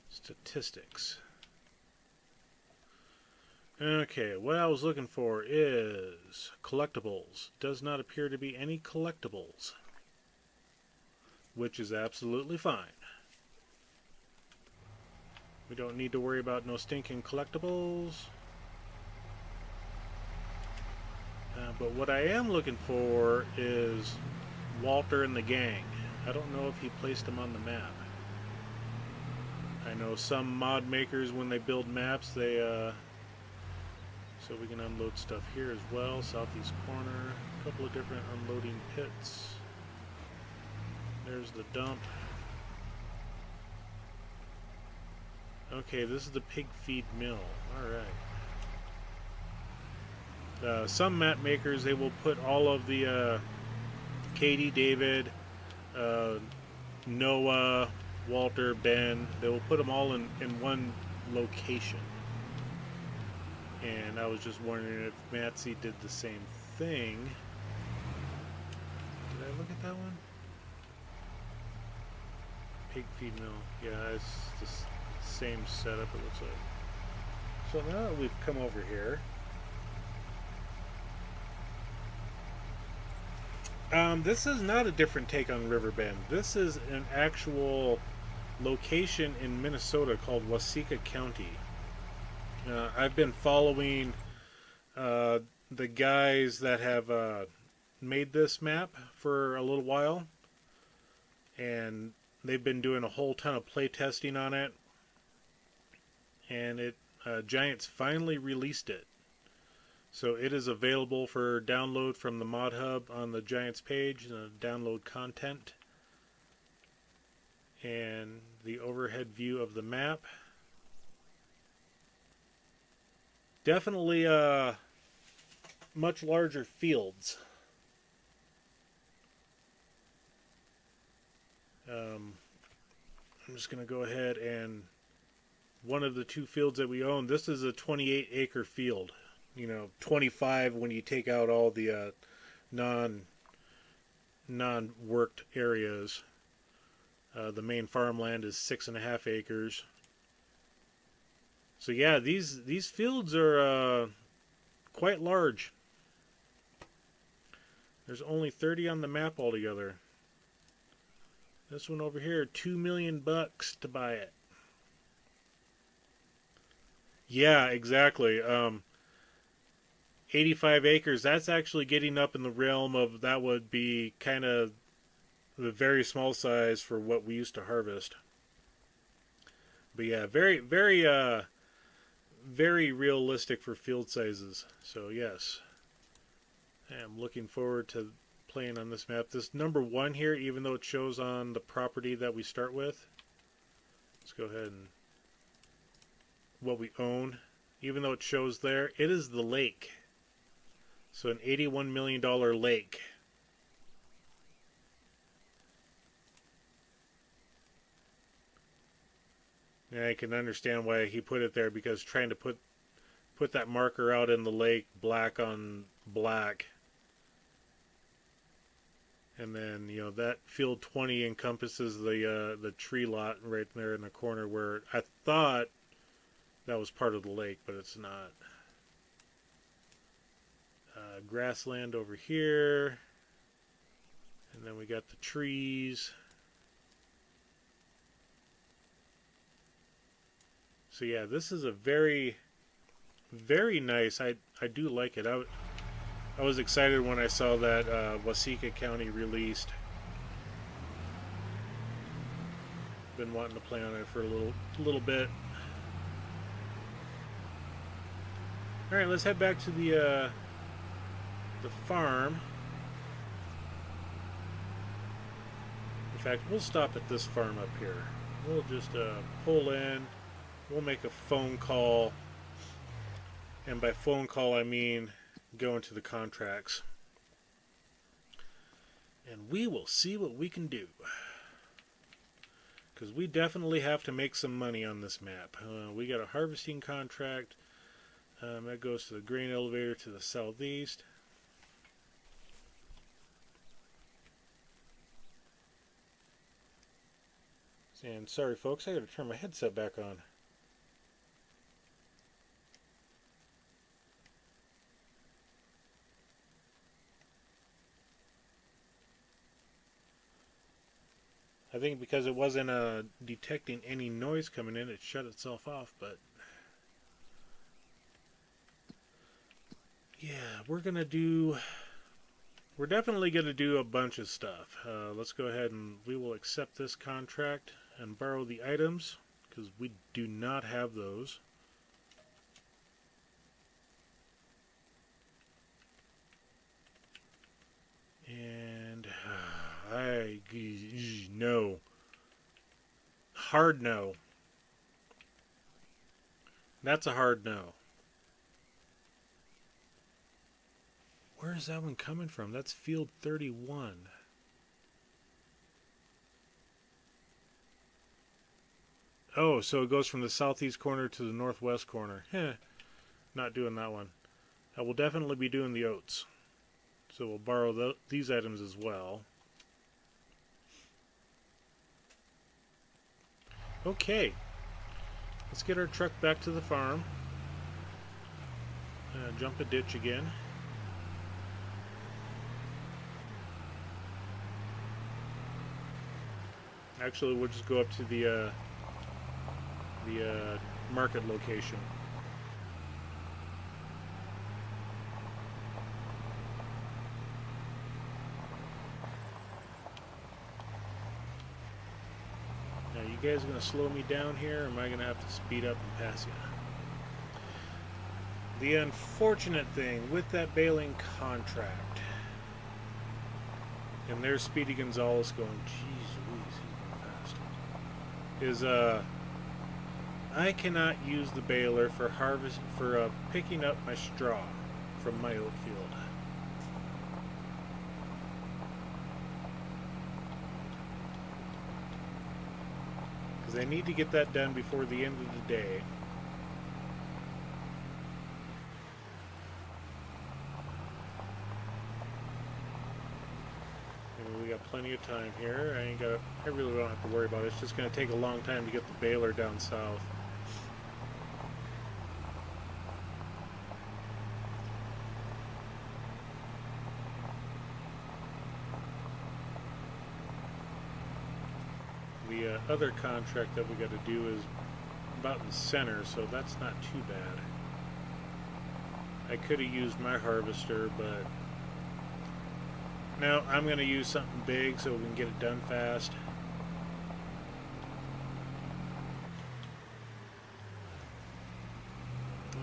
statistics. Okay, what I was looking for is collectibles. Does not appear to be any collectibles, which is absolutely fine. We don't need to worry about no stinking collectibles. But what I am looking for is Walter and the gang. I don't know if he placed them on the map. I know some mod makers, when they build maps, they so we can unload stuff here as well. Southeast corner, a couple of different unloading pits. There's the dump. Okay, this is the pig feed mill. Alright. Some map makers, they will put all of the Katie, David, Noah, Walter, Ben, they will put them all in one location. And I was just wondering if Matsy did the same thing. Did I look at that one? Pig feed mill. Yeah, it's the same setup, it looks like. So now that we've come over here, this is not a different take on Riverbend. This is an actual location in Minnesota called Waseca County. I've been following the guys that have made this map for a little while, and they've been doing a whole ton of play testing on it, and Giants finally released it. So it is available for download from the Mod Hub on the Giants page, download content, and the overhead view of the map. Definitely much larger fields. I'm just going to go ahead and one of the two fields that we own, this is a 28 acre field. 25 when you take out all the non-worked areas. The main farmland is 6.5 acres. So yeah, these fields are quite large. There's only 30 on the map altogether. This one over here, $2 million to buy it. Yeah, exactly. 85 acres, that's actually getting up in the realm of, that would be kind of the very small size for what we used to harvest. But yeah, very, very, very realistic for field sizes. So yes, I'm looking forward to playing on this map. This number 1 here, even though it shows on the property that we start with, let's go ahead and what we own, even though it shows there, it is the lake. So an $81 million lake. And I can understand why he put it there, because trying to put that marker out in the lake, black on black, and then that field 20 encompasses the tree lot right there in the corner where I thought that was part of the lake, but it's not. Grassland over here, and then we got the trees. So yeah, this is a very, very nice. I do like it. I was excited when I saw that Waseca County released. Been wanting to play on it for a little bit. All right, let's head back to the farm. In fact, we'll stop at this farm up here. We'll just pull in. We'll make a phone call, and by phone call I mean go into the contracts, and we will see what we can do, because we definitely have to make some money on this map. We got a harvesting contract that goes to the grain elevator to the southeast. And sorry folks, I gotta turn my headset back on. I think because it wasn't detecting any noise coming in, it shut itself off, but yeah, we're definitely gonna do a bunch of stuff. Let's go ahead and we will accept this contract and borrow the items because we do not have those. And no. Hard no. That's a hard no. Where is that one coming from? That's field 31. Oh, so it goes from the southeast corner to the northwest corner. Not doing that one. I will definitely be doing the oats. So we'll borrow these items as well. Okay. Let's get our truck back to the farm. Jump a ditch again. Actually, we'll just go up to the market location. Now, you guys gonna slow me down here, or am I gonna have to speed up and pass you? The unfortunate thing with that baling contract, and there's Speedy Gonzalez going, geez Louise, he's going fast, is I cannot use the baler for picking up my straw from my oat field. Because I need to get that done before the end of the day. And we got plenty of time here. I really don't have to worry about it. It's just going to take a long time to get the baler down south. The other contract that we got to do is about in the center, so that's not too bad. I could have used my harvester, but no, I'm going to use something big so we can get it done fast.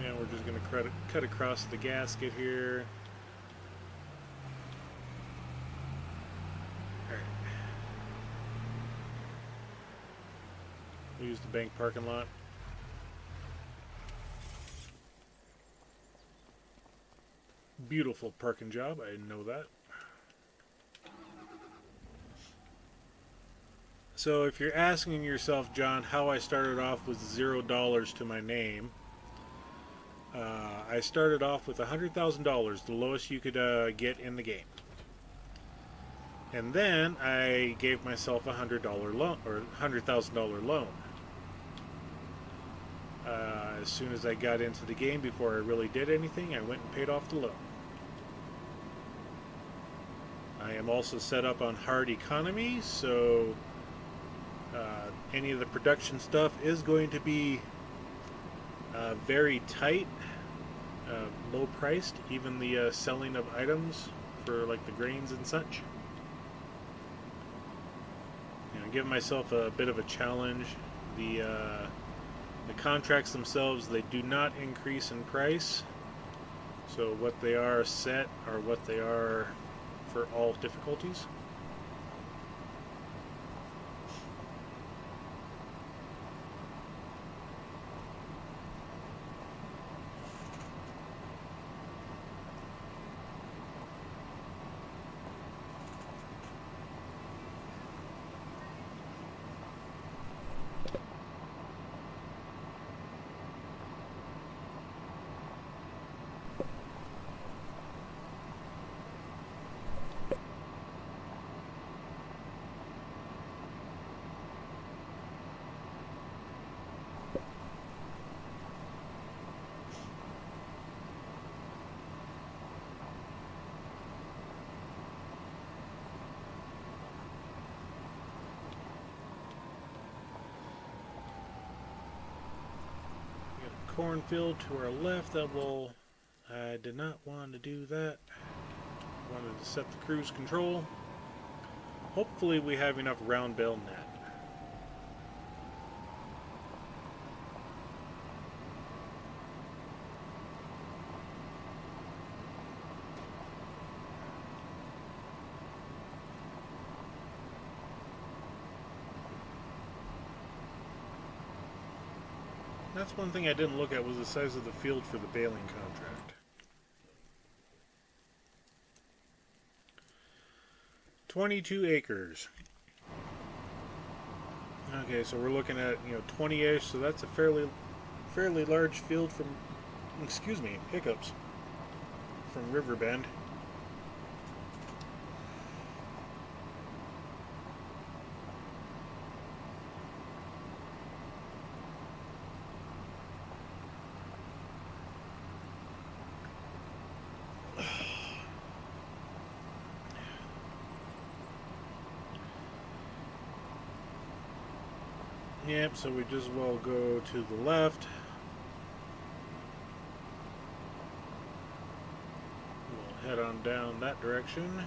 Yeah, we're just going to cut across the gasket here. Use the bank parking lot. Beautiful parking job, I know that. So if you're asking yourself, John, how I started off with $0 to my name, I started off with $100,000, the lowest you could get in the game. And then I gave myself a $100 loan, or $100,000 loan. As soon as I got into the game, before I really did anything, I went and paid off the loan. I am also set up on hard economy, so any of the production stuff is going to be very tight, low priced, even the selling of items for like the grains and such. Give myself a bit of a challenge. The contracts themselves, they do not increase in price, so what they are set are what they are for all difficulties. cornfield to our left that will... I did not want to do that. Wanted to set the cruise control. Hopefully we have enough round bale net. That's one thing I didn't look at was the size of the field for the baling contract. 22 acres. Okay, so we're looking at 20-ish, so that's a fairly large field from, excuse me, hiccups, from Riverbend. Yep, so we just well go to the left. We'll head on down that direction.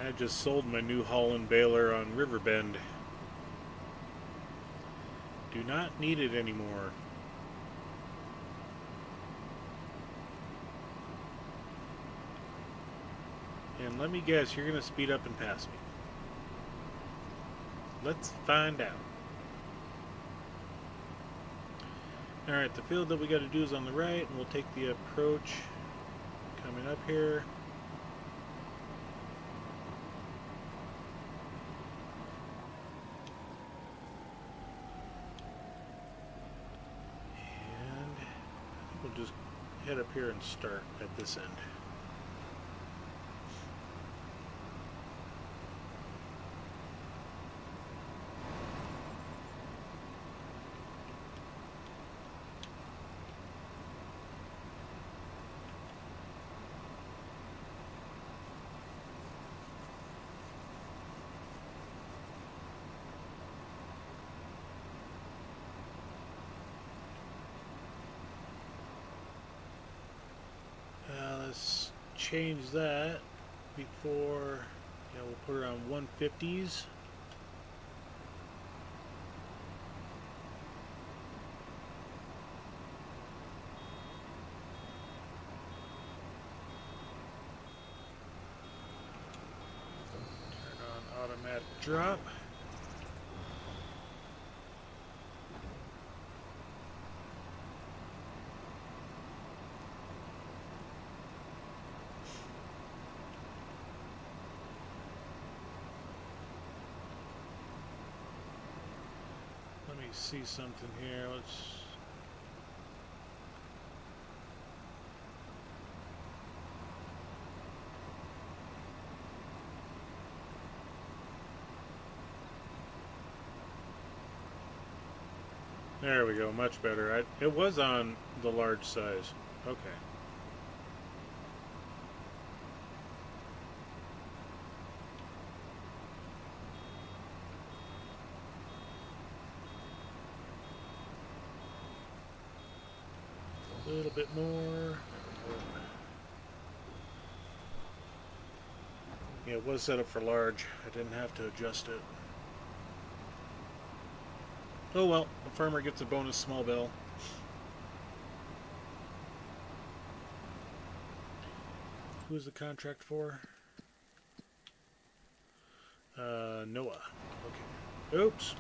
I just sold my New Holland baler on Riverbend. Do not need it anymore. And let me guess, you're going to speed up and pass me. Let's find out. Alright, the field that we got to do is on the right, and we'll take the approach coming up here. We'll just head up here and start at this end. Let's change that before, we'll put it on 150s. Turn on automatic drop. See something here. There we go, much better. It was on the large size. Okay. A little bit more. Yeah, it was set up for large. I didn't have to adjust it. Oh well, the farmer gets a bonus small bale. Who's the contract for? Noah. Okay. Oops.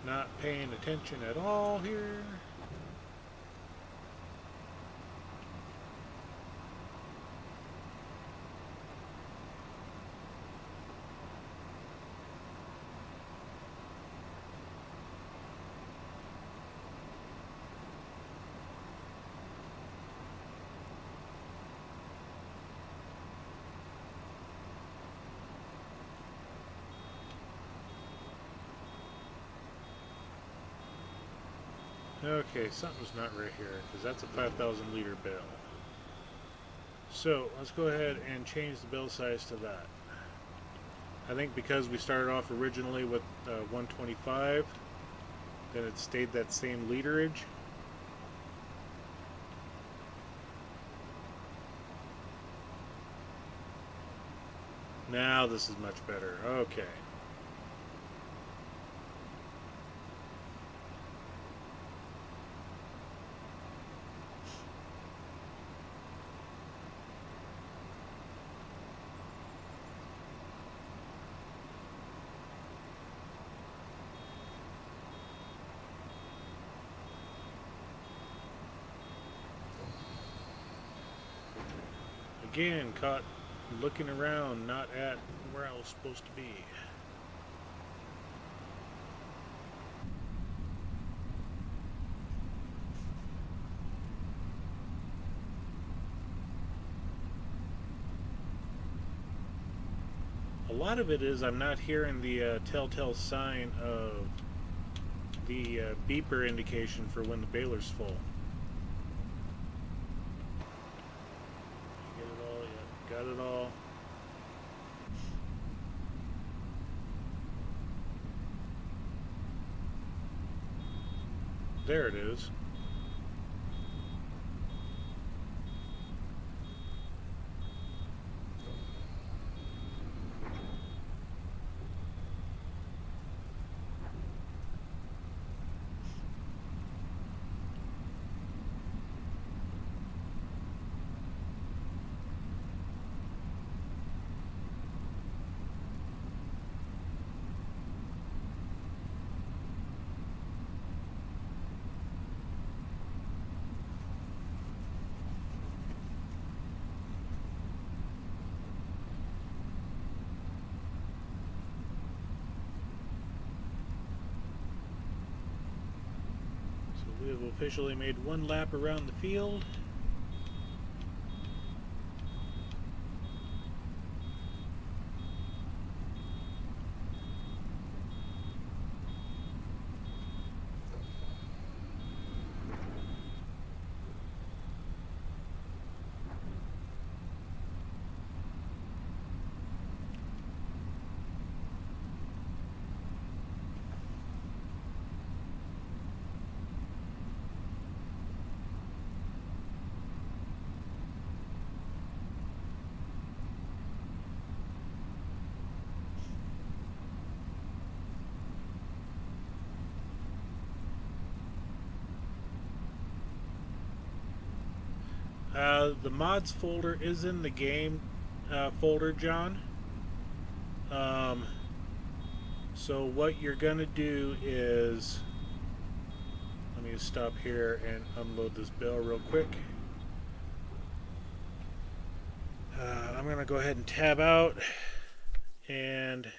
not paying attention at all here. Okay, something's not right here, because that's a 5,000 liter bale. So, let's go ahead and change the bale size to that. I think because we started off originally with 125, then it stayed that same literage. Now this is much better. Okay. Again, caught looking around, not at where I was supposed to be. A lot of it is I'm not hearing the telltale sign of the beeper indication for when the baler's full. Get it all? Yeah, got it all. There it is. We have officially made one lap around the field. The mods folder is in the game folder, John. So what you're gonna do is, let me just stop here and unload this bale real quick. I'm gonna go ahead and tab out, and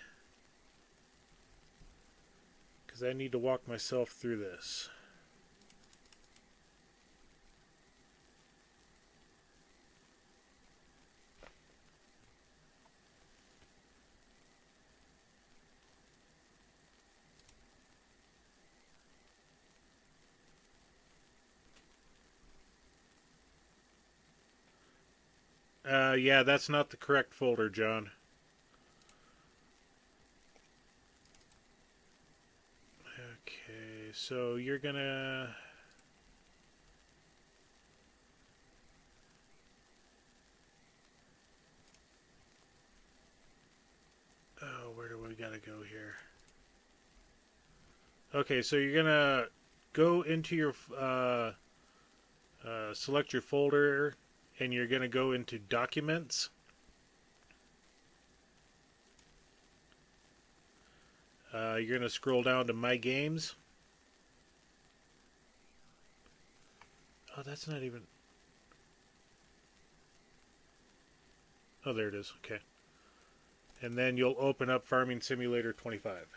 because I need to walk myself through this. Yeah, that's not the correct folder, John. Okay, so you're gonna... Oh, where do we gotta go here? Okay, so you're gonna go into your... select your folder, and you're going to go into Documents. You're going to scroll down to My Games. Oh, that's not even... Oh, there it is. Okay. And then you'll open up Farming Simulator 25.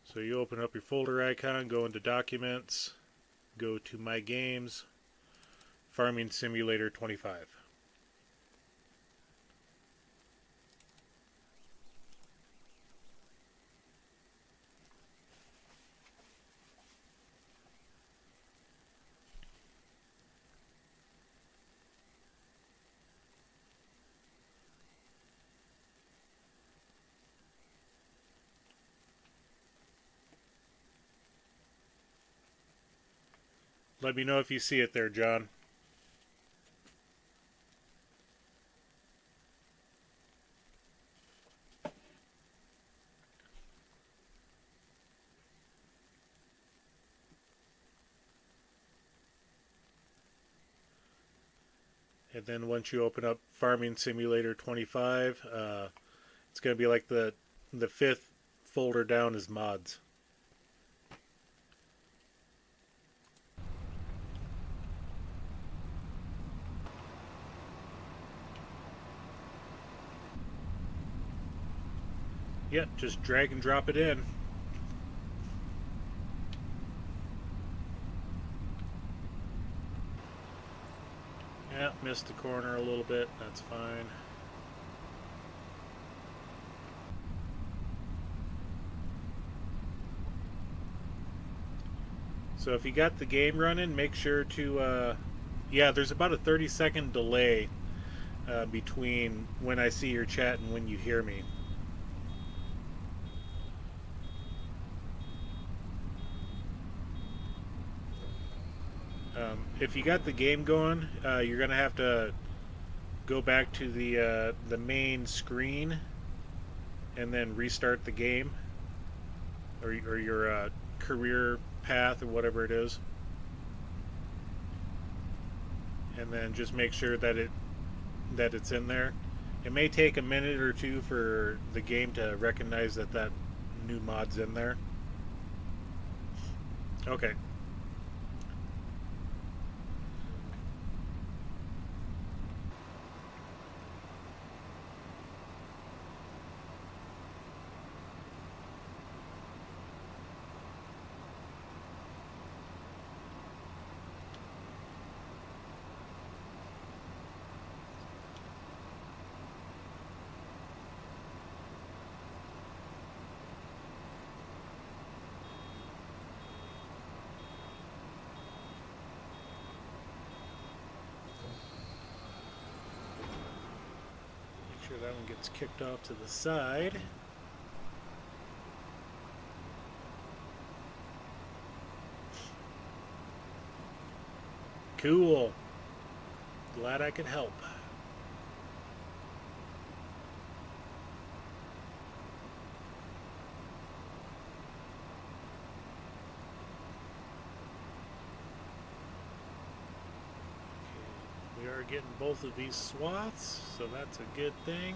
So you open up your folder icon, go into Documents, go to My Games, Farming Simulator 25. Let me know if you see it there, John. And then once you open up Farming Simulator 25, it's going to be like the fifth folder down is mods. Yep, just drag and drop it in. Yeah, missed the corner a little bit. That's fine. So if you got the game running, make sure to... yeah, there's about a 30-second delay between when I see your chat and when you hear me. If you got the game going, you're going to have to go back to the main screen and then restart the game or your career path or whatever it is, and then just make sure that it's in there. It may take a minute or two for the game to recognize that new mod's in there. Okay. Make sure that one gets kicked off to the side. Cool. Glad I could help. We are getting both of these swaths, so that's a good thing.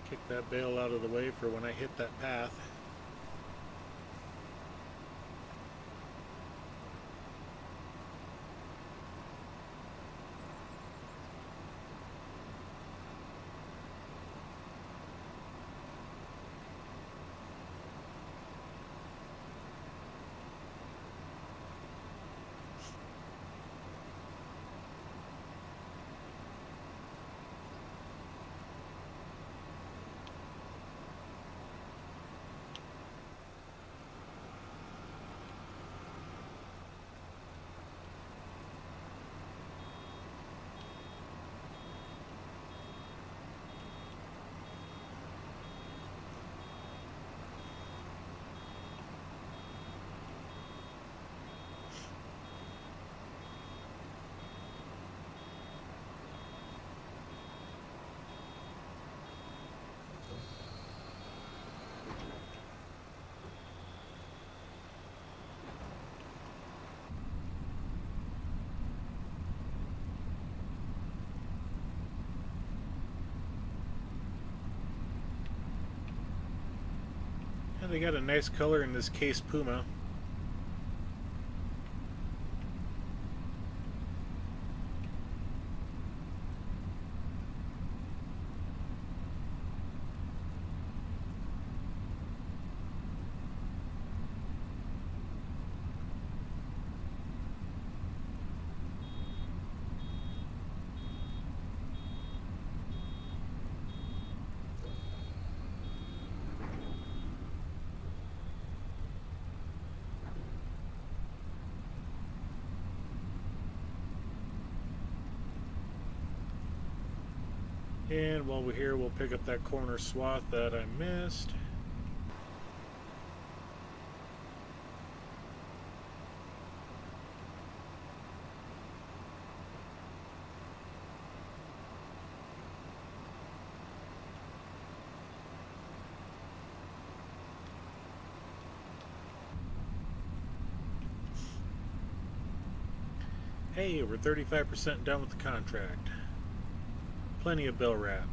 Kick that bale out of the way for when I hit that path. They got a nice color in this Case Puma. And while we're here, we'll pick up that corner swath that I missed. Hey, we're 35% done with the contract. Plenty of bill wrap.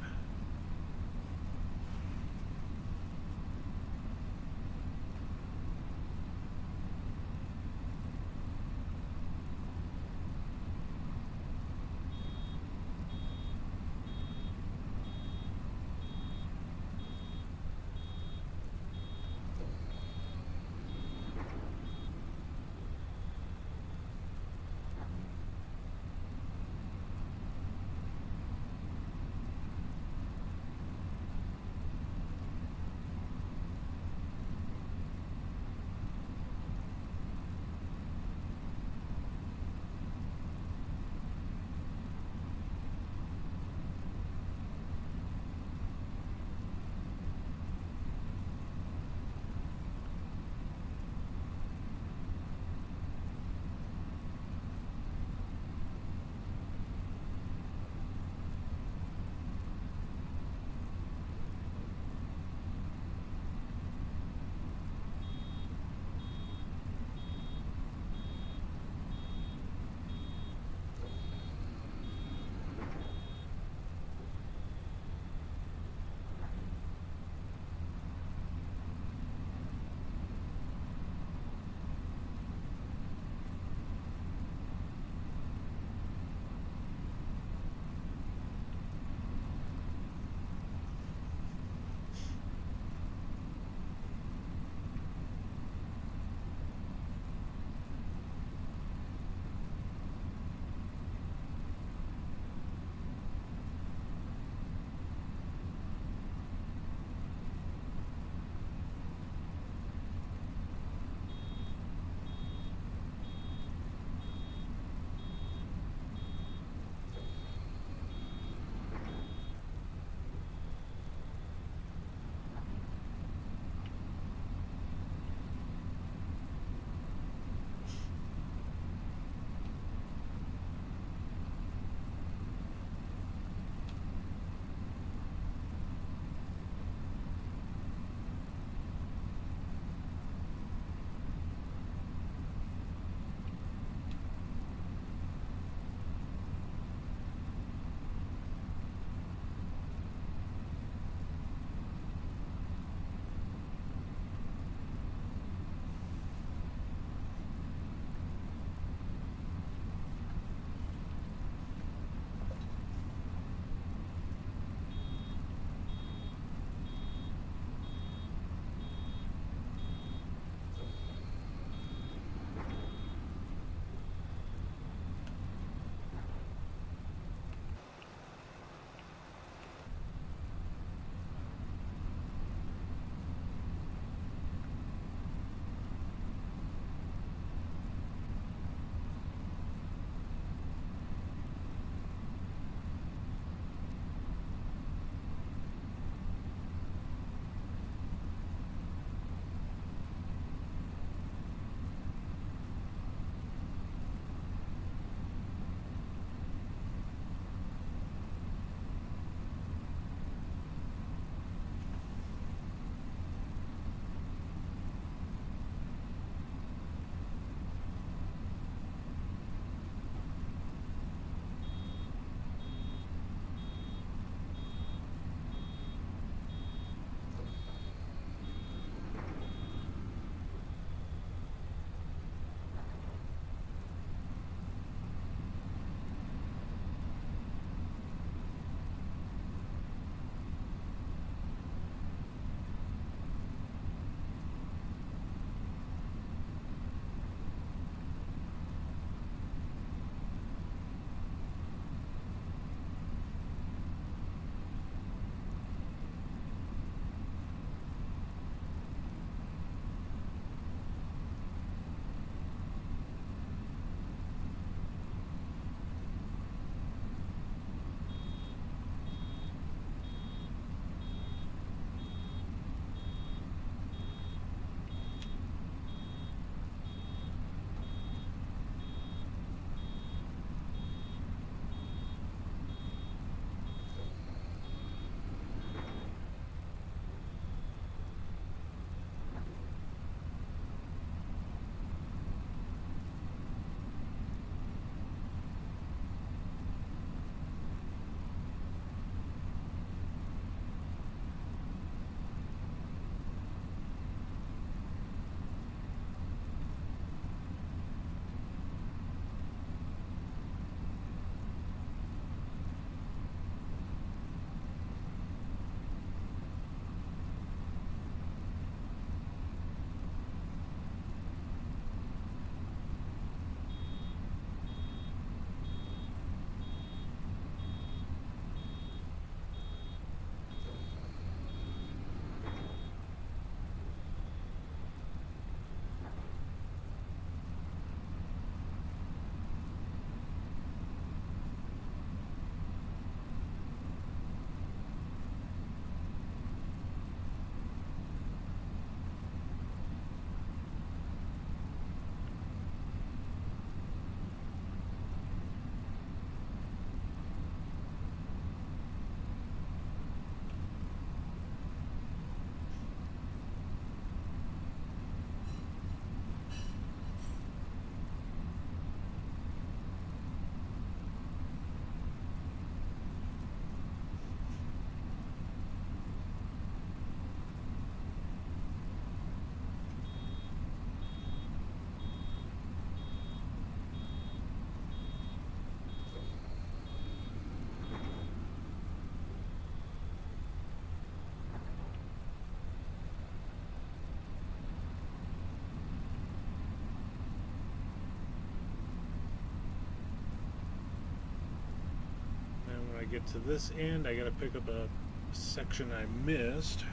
I get to this end, I gotta pick up a section I missed.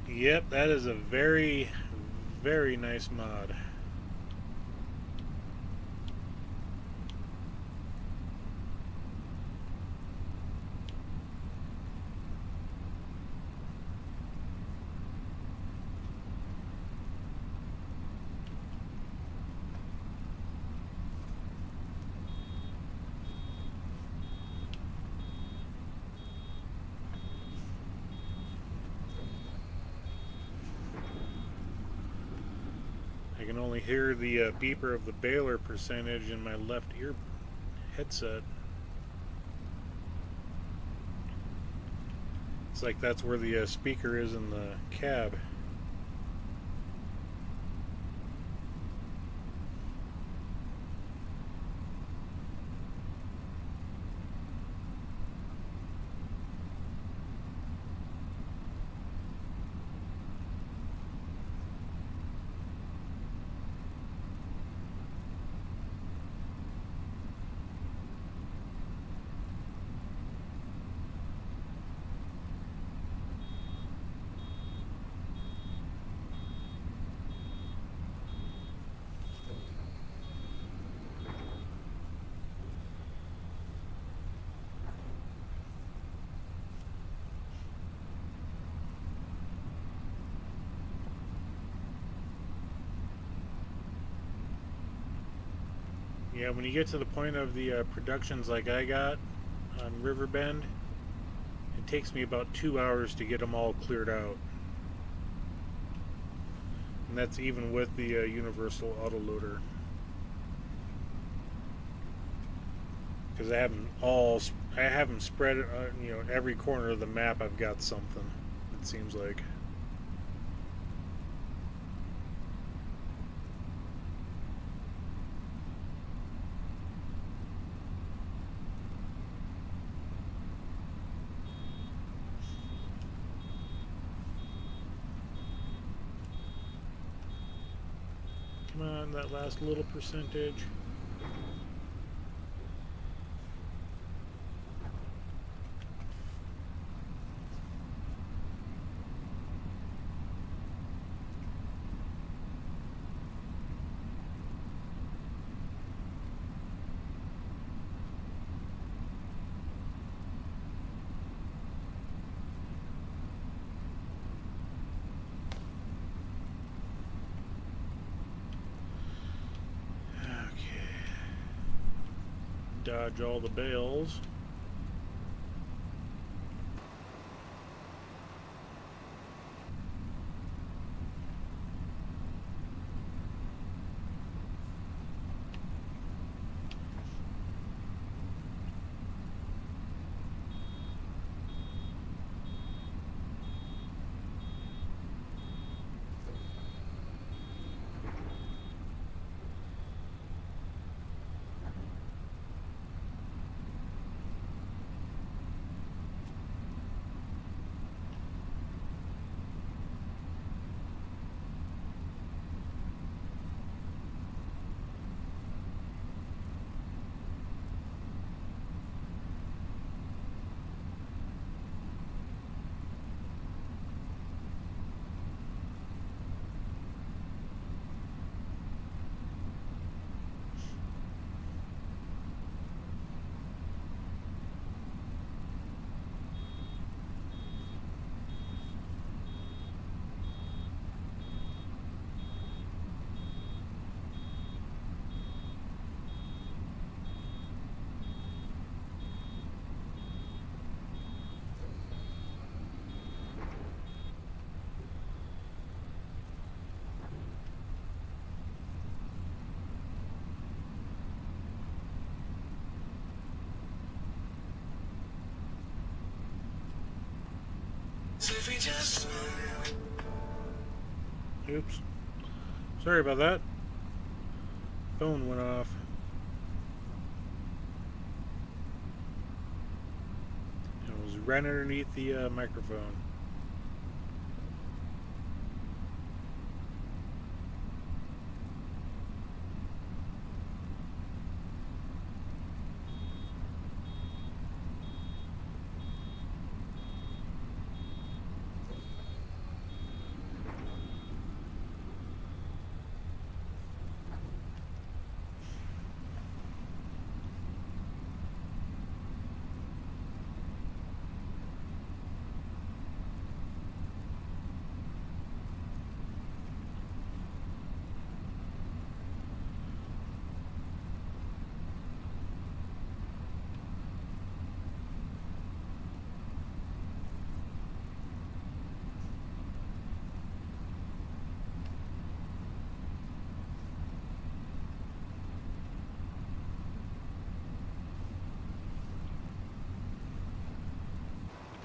Yep, that is a very, very nice mod. I can only hear the beeper of the baler percentage in my left ear headset. It's like that's where the speaker is in the cab. Yeah, when you get to the point of the productions like I got on Riverbend, it takes me about 2 hours to get them all cleared out. And that's even with the universal autoloader. Because I have them spread, every corner of the map I've got something, it seems like. Come on, that last little percentage. Dodge all the bales. Oops. Sorry about that. Phone went off. It was right underneath the microphone.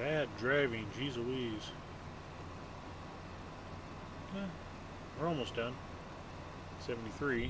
Bad driving, geez Louise. We're almost done. 73.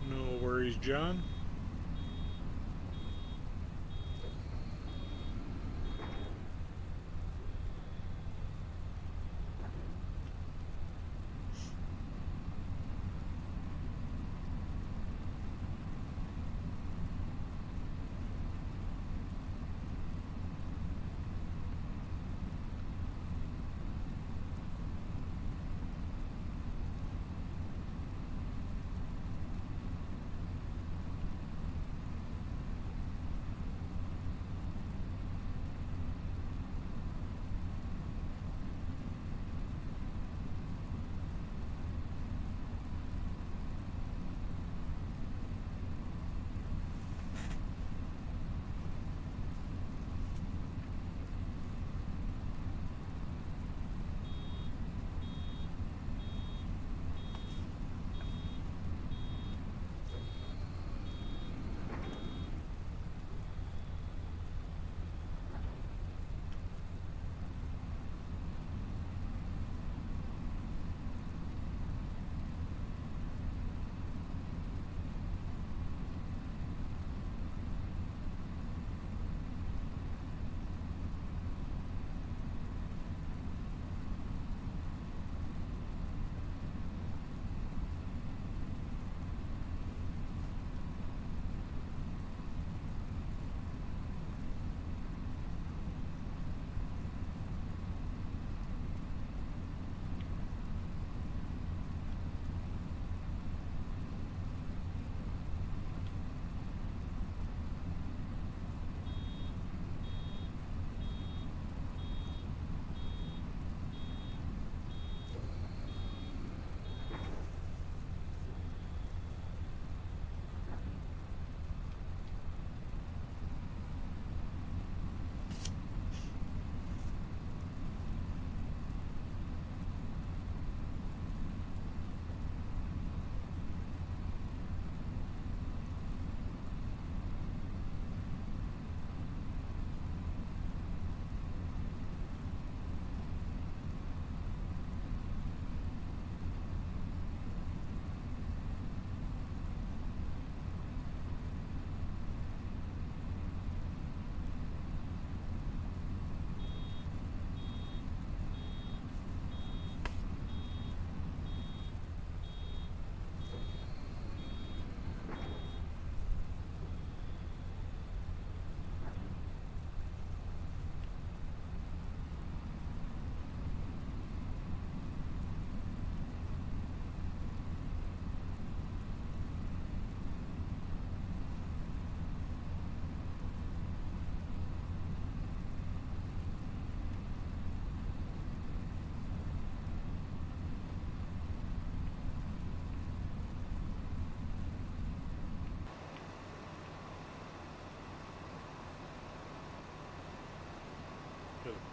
No worries, John.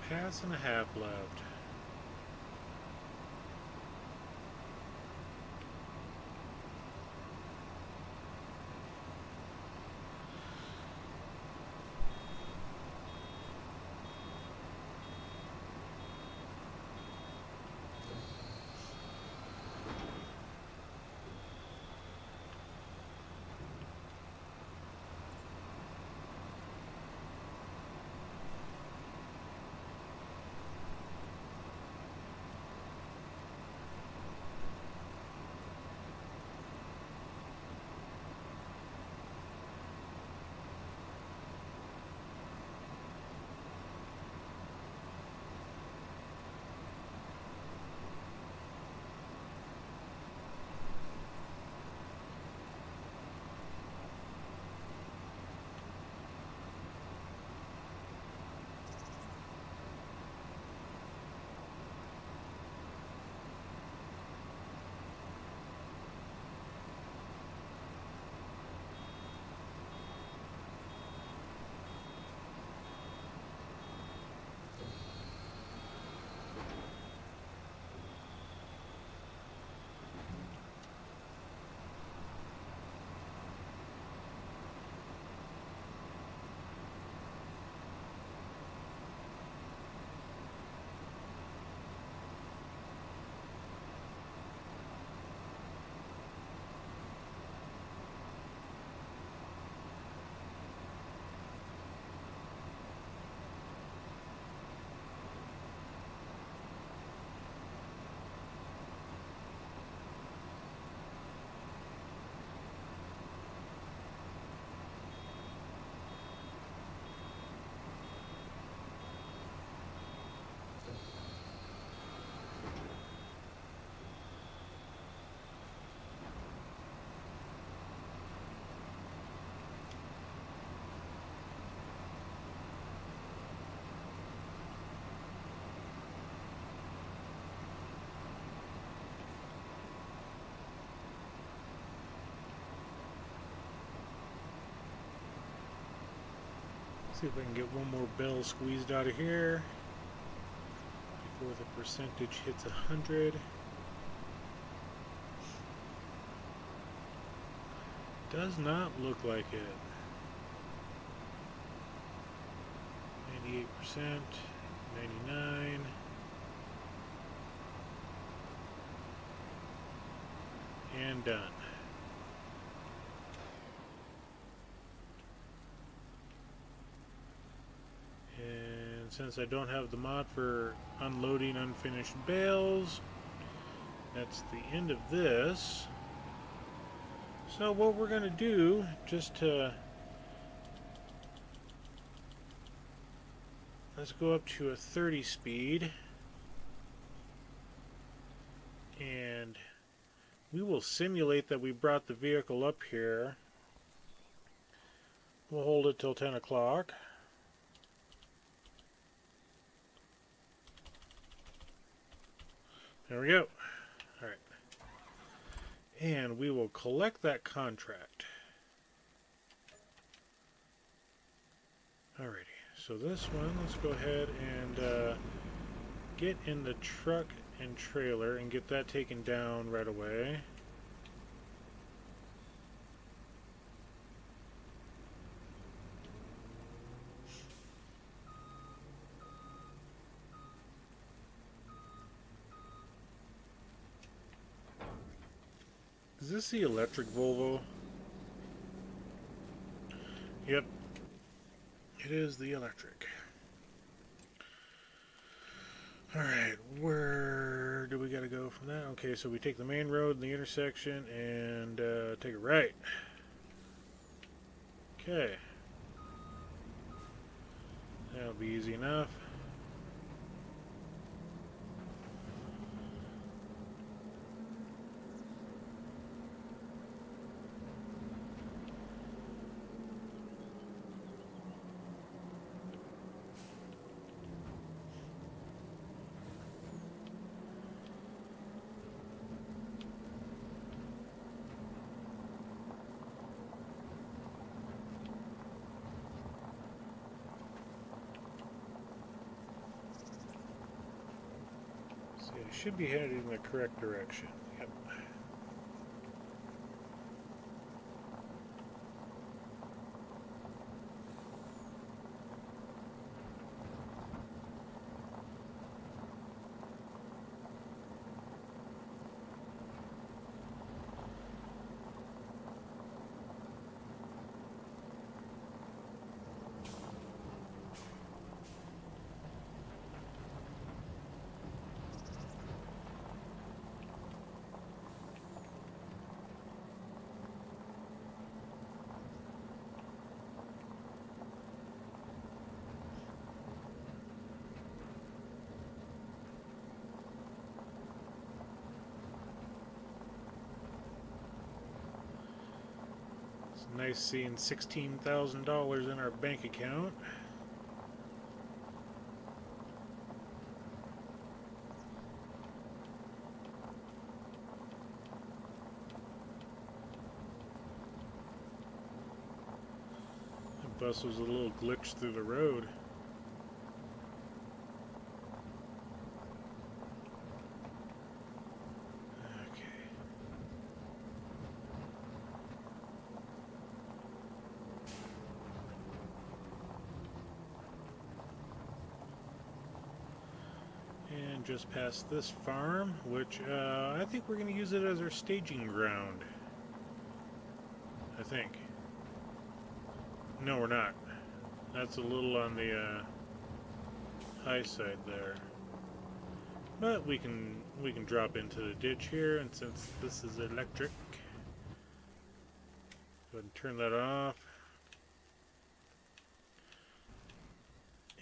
Pass and a half left. See if I can get one more bell squeezed out of here before the percentage hits 100. Does not look like it. 98%, 99. And done. And since I don't have the mod for unloading unfinished bales, that's the end of this. So what we're going to do, just to, let's go up to a 30 speed, and we will simulate that we brought the vehicle up here. We'll hold it till 10 o'clock. There we go. All right. And we will collect that contract. Alrighty. So this one, let's go ahead and get in the truck and trailer and get that taken down right away. Is this the electric Volvo? Yep. It is the electric. Alright, where do we gotta go from that? Okay, so we take the main road in the intersection and take a right. Okay. That'll be easy enough. should be headed in the correct direction. Yep. Nice seeing $16,000 in our bank account. The bus was a little glitch through the road. Just past this farm, which I think we're going to use it as our staging ground. I think. No, we're not. That's a little on the high side there. But we can drop into the ditch here, and since this is electric, go ahead and turn that off.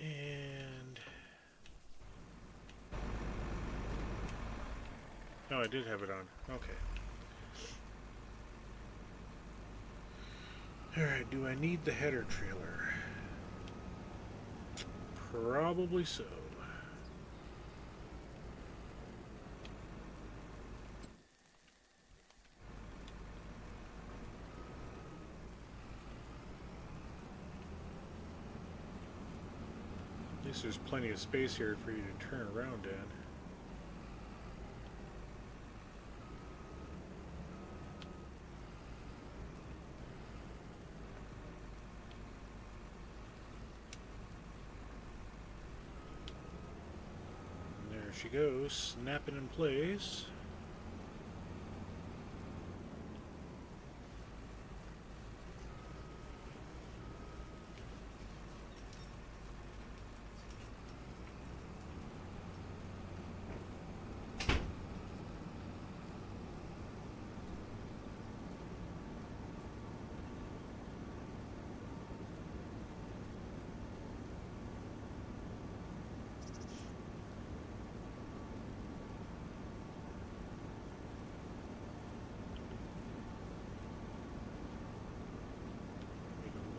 And oh, I did have it on. Okay. Alright, do I need the header trailer? Probably so. At least there's plenty of space here for you to turn around in. She goes, snapping in place.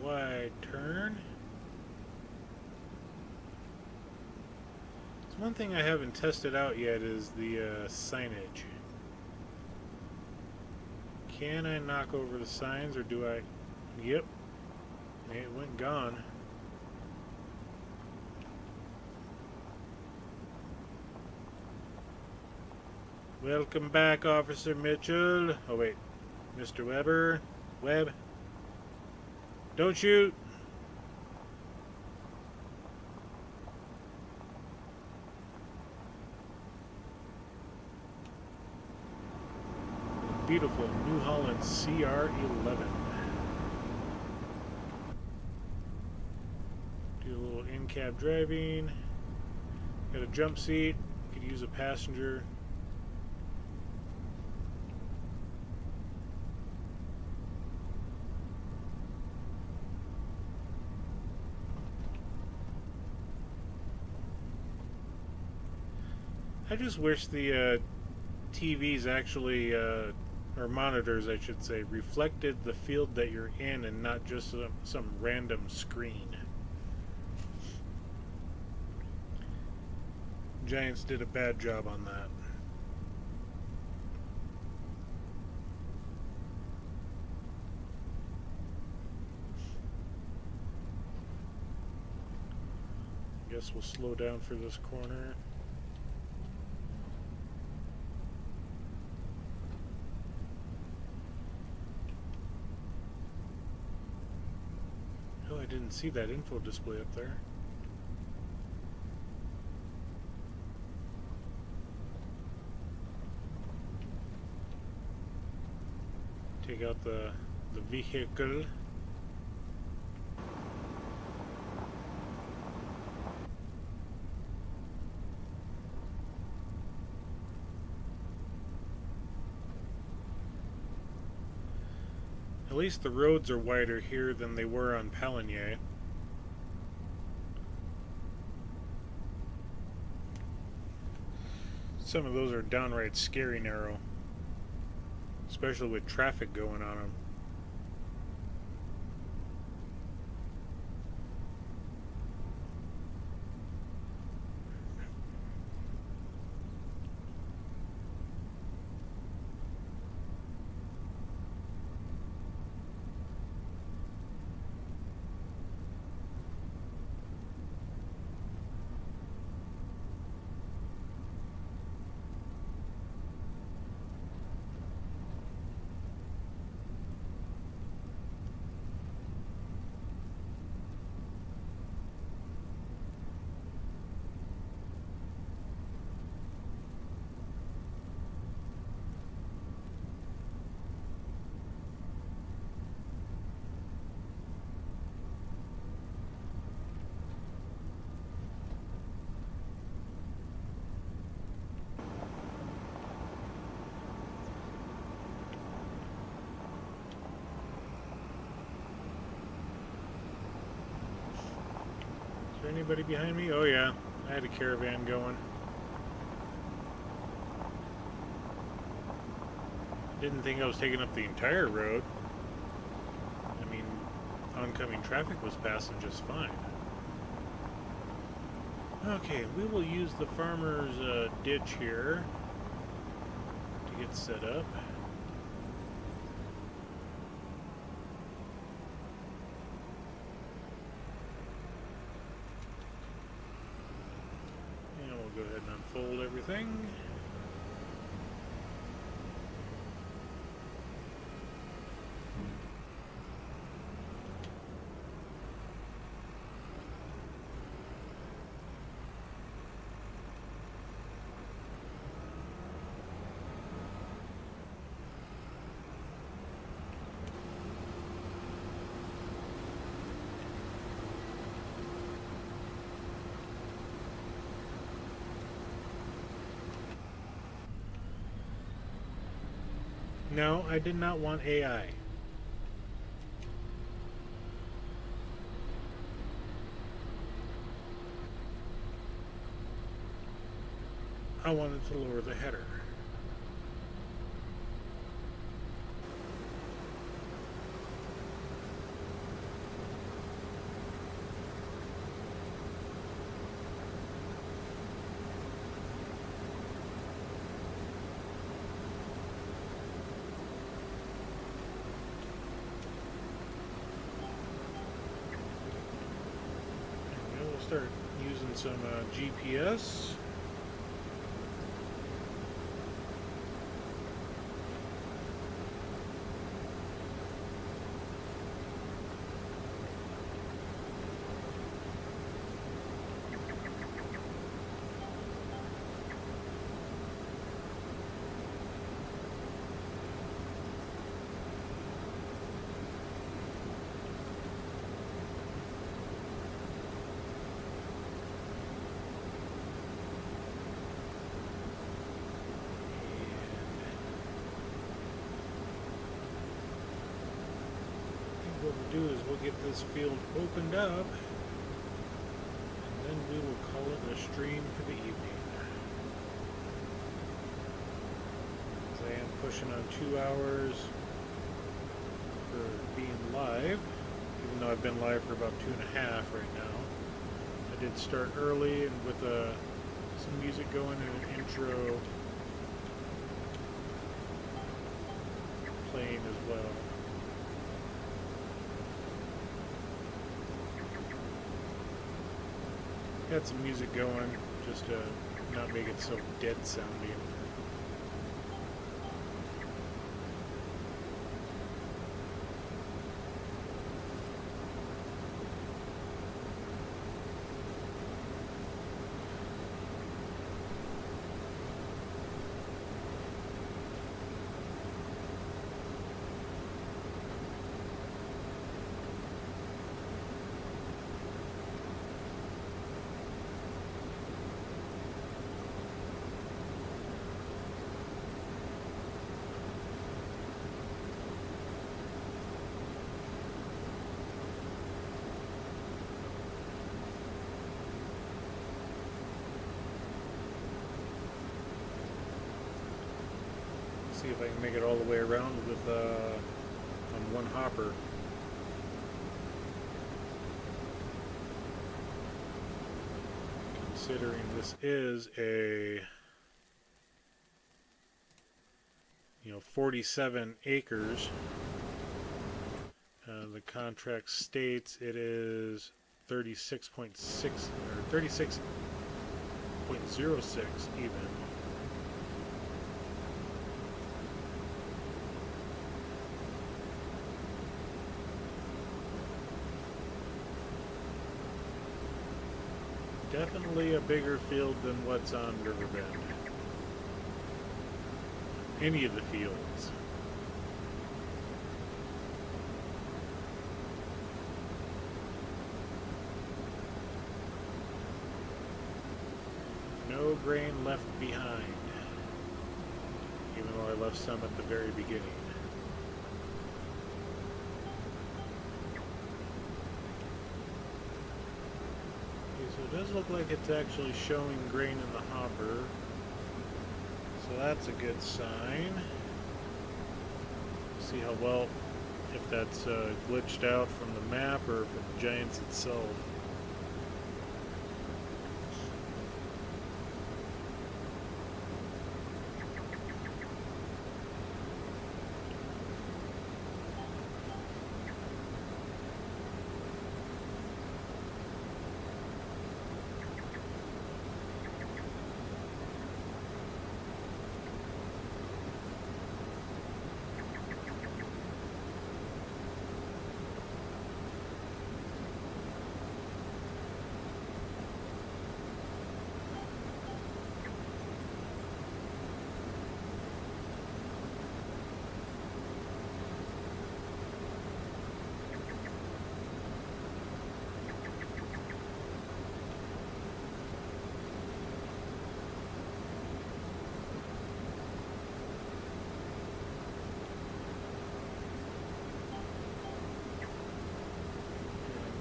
Wide turn. So one thing I haven't tested out yet is the signage. Can I knock over the signs, or do I? Yep. It went gone. Welcome back, Officer Mitchell. Oh wait, Mr. Weber. Webb. Don't shoot! Beautiful New Holland CR11. Do a little in-cab driving. Got a jump seat. Could use a passenger. I just wish the TVs actually, or monitors I should say, reflected the field that you're in and not just some random screen. Giants did a bad job on that. Guess we'll slow down for this corner. Oh, I didn't see that info display up there. Take out the vehicle. At least the roads are wider here than they were on Paligny. Some of those are downright scary narrow, especially with traffic going on them. Is there anybody behind me? Oh yeah, I had a caravan going. Didn't think I was taking up the entire road. I mean, oncoming traffic was passing just fine. Okay, we will use the farmer's ditch here to get set up. And we'll go ahead and unfold everything. No, I did not want AI. I wanted to lower the header. Start using some GPS. What we'll do is we'll get this field opened up, and then we will call it a stream for the evening. As I am pushing on 2 hours for being live, even though I've been live for about 2.5 right now. I did start early and with some music going and an intro playing as well. Had some music going just to not make it so dead sounding. See if I can make it all the way around with on one hopper. Considering this is a 47 acres, the contract states it is 36.6 or 36.06 even. Definitely a bigger field than what's on Riverbend. Any of the fields. No grain left behind, even though I left some at the very beginning. So it does look like it's actually showing grain in the hopper. So that's a good sign. See how well, if that's glitched out from the map or from the Giants itself.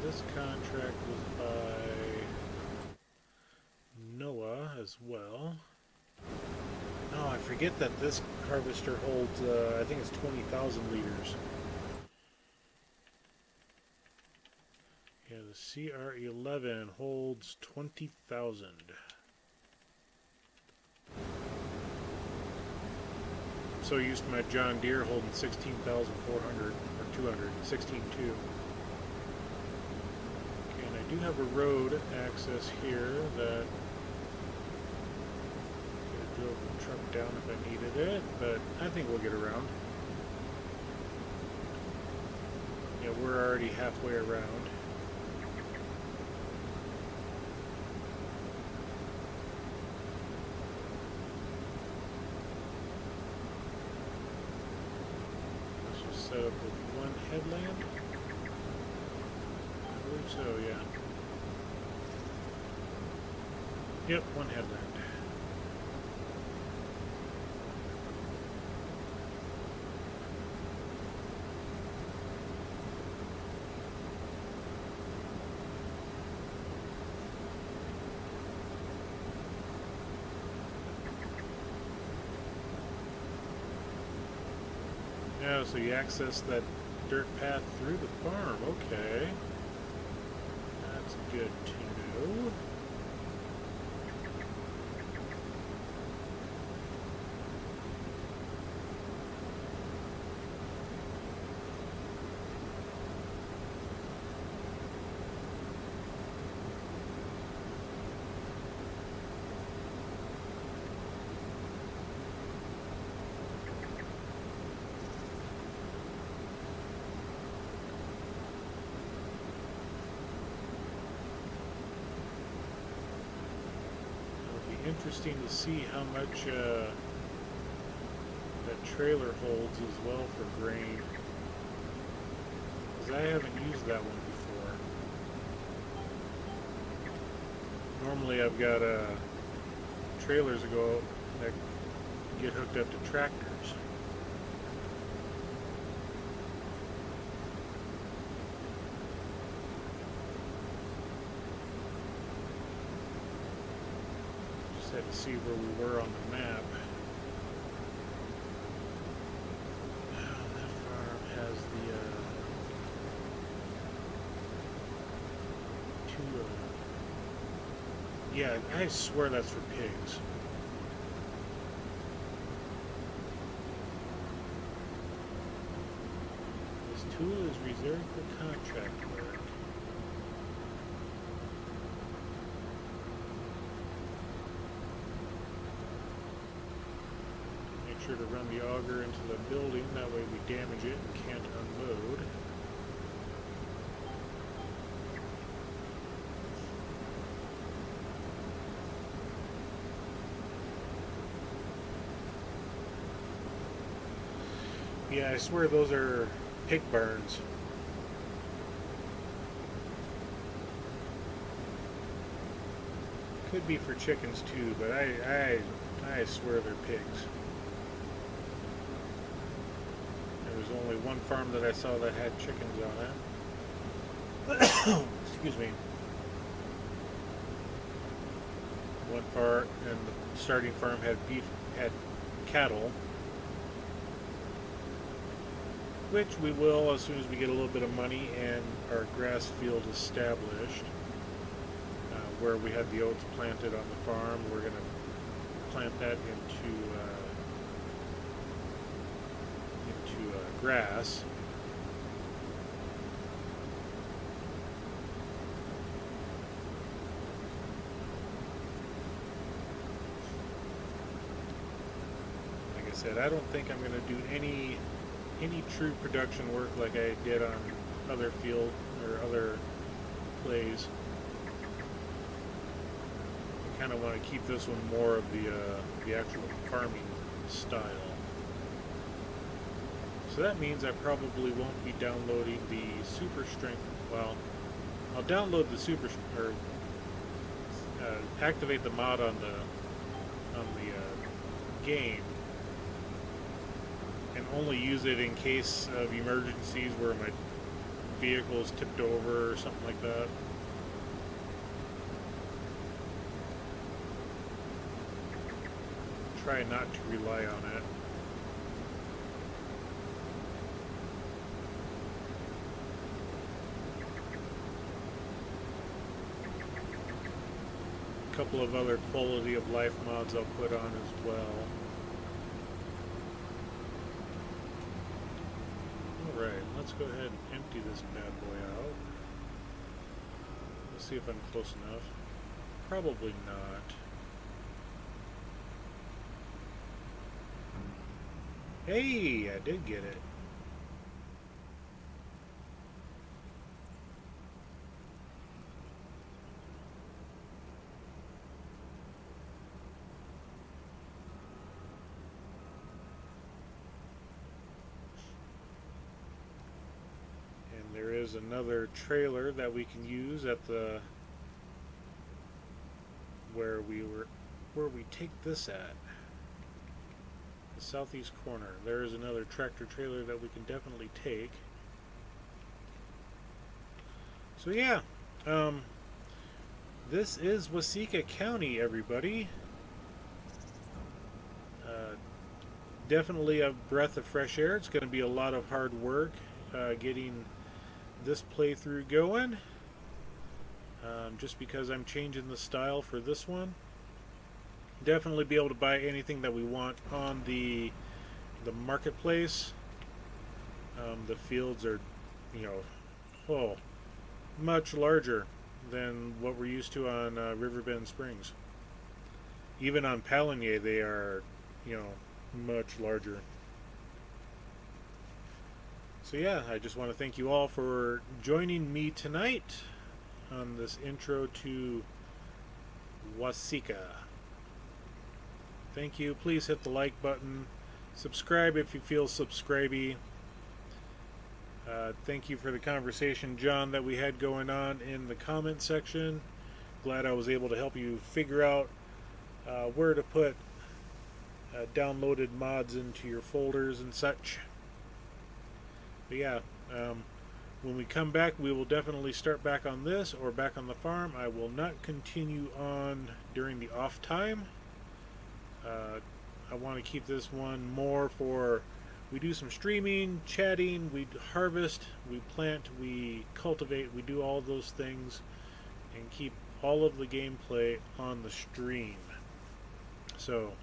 This contract was by Noah as well. No, I forget that this harvester holds, I think it's 20,000 liters. Yeah, the CR11 holds 20,000. I'm so used to my John Deere holding 16,400 or 200, 16.2. I do have a road access here that I could drove the truck down if I needed it, but I think we'll get around. Yeah, we're already halfway around. This was set up with one headland. I believe so, yeah. Yep, one headland. Yeah, so you access that dirt path through the farm. Okay. That's good to know. Interesting to see how much that trailer holds as well for grain, because I haven't used that one before. Normally I've got trailers that go that get hooked up to tractors. Had to see where we were on the map. Yeah, I swear that's for pigs. This tool is reserved for contract work. Make sure to run the auger into the building, that way we damage it and can't unload. Yeah, I swear those are pig barns. Could be for chickens too, but I swear they're pigs. There was only one farm that I saw that had chickens on it. Excuse me. One farm, and the starting farm had cattle. Which we will as soon as we get a little bit of money and our grass field established. Where we had the oats planted on the farm, we're going to plant that into grass. Like I said, I don't think I'm going to do any true production work like I did on other field or other plays. I kind of want to keep this one more of the actual farming style. So that means I probably won't be downloading the super strength. Well, I'll download the super or activate the mod on the game, and only use it in case of emergencies where my vehicle is tipped over or something like that. Try not to rely on it. A couple of other quality of life mods I'll put on as well. Alright, let's go ahead and empty this bad boy out. Let's see if I'm close enough. Probably not. Hey, I did get it. And there is another trailer that we can use at the where we take this at. The southeast corner. There is another tractor trailer that we can definitely take. So yeah, this is Waseca County, everybody. Definitely a breath of fresh air. It's going to be a lot of hard work getting this playthrough going. Just because I'm changing the style for this one. Definitely be able to buy anything that we want on the marketplace. The fields are, much larger than what we're used to on Riverbend Springs. Even on Palanier, they are, much larger. So yeah, I just want to thank you all for joining me tonight on this intro to Waseca. Thank you. Please hit the like button. Subscribe if you feel subscribey. Thank you for the conversation, John, that we had going on in the comment section. Glad I was able to help you figure out where to put downloaded mods into your folders and such. But yeah, when we come back, we will definitely start back on this or back on the farm. I will not continue on during the off time. I want to keep this one more for, we do some streaming, chatting, we harvest, we plant, we cultivate, we do all those things, and keep all of the gameplay on the stream. So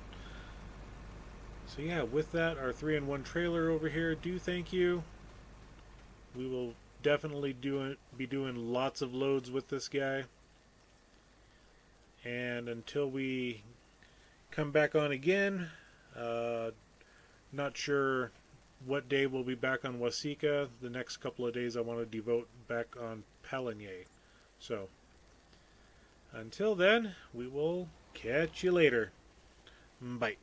yeah, with that, our 3-in-1 trailer over here, do thank you. We will definitely be doing lots of loads with this guy. And until we come back on again, not sure what day we'll be back on Waseca. The next couple of days I want to devote back on Paligny. So, until then, we will catch you later. Bye.